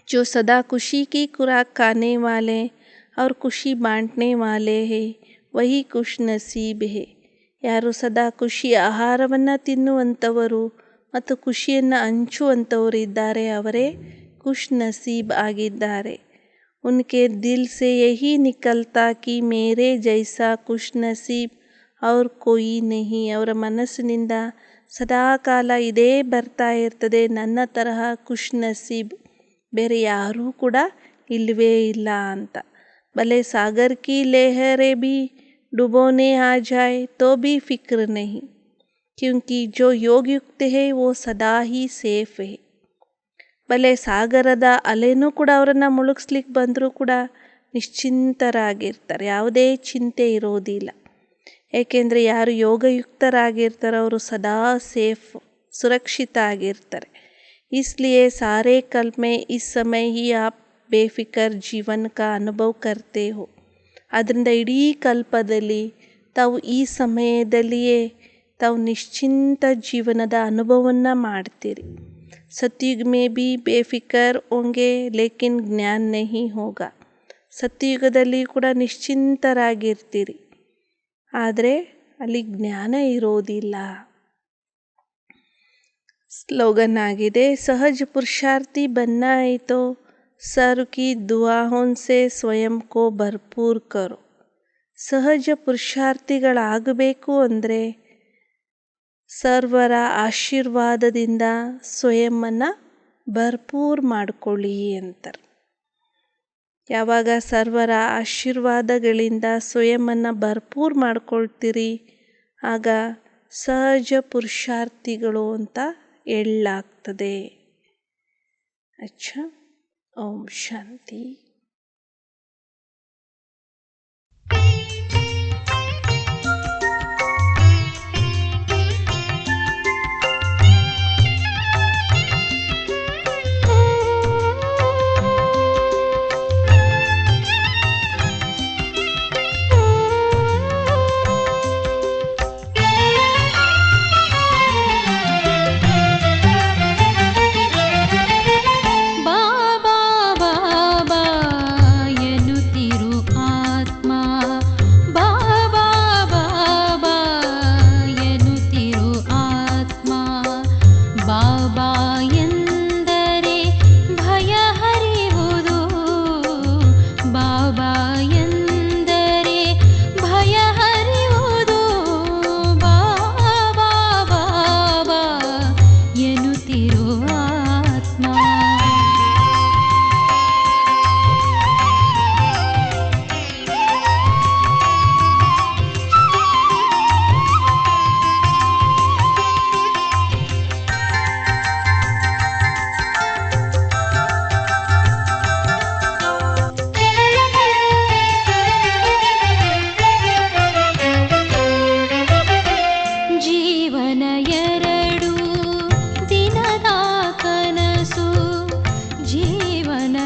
जो सदा खुशी की खुराक खाने वाले और खुशी बांटने वाले हैं वही खुश नसीब है. ಯಾರು ಸದಾ ಖುಷಿಯ ಆಹಾರವನ್ನು ತಿನ್ನುವಂಥವರು ಮತ್ತು ಖುಷಿಯನ್ನು ಹಂಚುವಂಥವರು ಇದ್ದಾರೆ, ಅವರೇ ಖುಷ್ ನಸೀಬ್ ಆಗಿದ್ದಾರೆ. उनके दिल से यही निकलता कि मेरे जैसा खुश नसीब और कोई नहीं. ಅವರ ಮನಸ್ಸಿನಿಂದ ಸದಾಕಾಲ ಇದೇ ಬರ್ತಾ ಇರ್ತದೆ, ನನ್ನ ತರಹ ಖುಷ್ ನಸೀಬ್ ಬೇರೆ ಯಾರೂ ಕೂಡ ಇಲ್ಲವೇ ಇಲ್ಲ ಅಂತ. ಭಲೆ ಸಾಗರ್ ಕಿ ಲಹರೆ भी डुबोने आ जाए तो भी फिक्र नहीं, क्योंकि जो योग युक्त है वो सदा ही सेफ है. ಭಲೆ ಸಾಗರದ ಅಲೆನೂ ಕೂಡ ಅವರನ್ನು ಮುಳುಗಿಸ್ಲಿಕ್ಕೆ ಬಂದರೂ ಕೂಡ ನಿಶ್ಚಿಂತರಾಗಿರ್ತಾರೆ, ಯಾವುದೇ ಚಿಂತೆ ಇರೋದಿಲ್ಲ. ಏಕೆಂದರೆ ಯಾರು ಯೋಗಯುಕ್ತರಾಗಿರ್ತಾರೆ ಅವರು ಸದಾ ಸೇಫ್, ಸುರಕ್ಷಿತ ಆಗಿರ್ತಾರೆ. इसलिए सारे कल्प में इस समय ही आप बेफिक्र जीवन का अनुभव करते हो. ಆದ್ದರಿಂದ ಇಡೀ ಕಲ್ಪದಲ್ಲಿ ತಾವು ಈ ಸಮಯದಲ್ಲಿಯೇ ತಾವು ನಿಶ್ಚಿಂತ ಜೀವನದ ಅನುಭವವನ್ನು ಮಾಡ್ತೀರಿ. सतयुग में भी बेफिक्र होंगे लेकिन ज्ञान नहीं होगा. ಸತ್ಯಯುಗದಲ್ಲಿ ಕೂಡ ನಿಶ್ಚಿಂತರಾಗಿರ್ತೀರಿ, ಆದರೆ ಅಲ್ಲಿ ಜ್ಞಾನ ಇರೋದಿಲ್ಲ. स्लोगन आಗಿದೆ. सहज पुरुषार्थी बनना है तो सर्व की दुआओं से स्वयं को भरपूर करो. ಸಹಜ ಪುರುಷಾರ್ಥಿಗಳಾಗಬೇಕು ಅಂದರೆ ಸರ್ವರ ಆಶೀರ್ವಾದದಿಂದ ಸ್ವಯಂವನ್ನು ಭರ್ಪೂರ್ ಮಾಡಿಕೊಳ್ಳಿ ಅಂತಾರೆ. ಯಾವಾಗ ಸರ್ವರ ಆಶೀರ್ವಾದಗಳಿಂದ ಸ್ವಯಂವನ್ನು ಭರ್ಪೂರ್ ಮಾಡ್ಕೊಳ್ತೀರಿ ಆಗ ಸಹಜ ಪುರುಷಾರ್ಥಿಗಳು ಅಂತ ಹೇಳಲಾಗ್ತದೆ. ಅಚ್ಚಾ, ಓಂ ಶಾಂತಿ. ಜೀವನ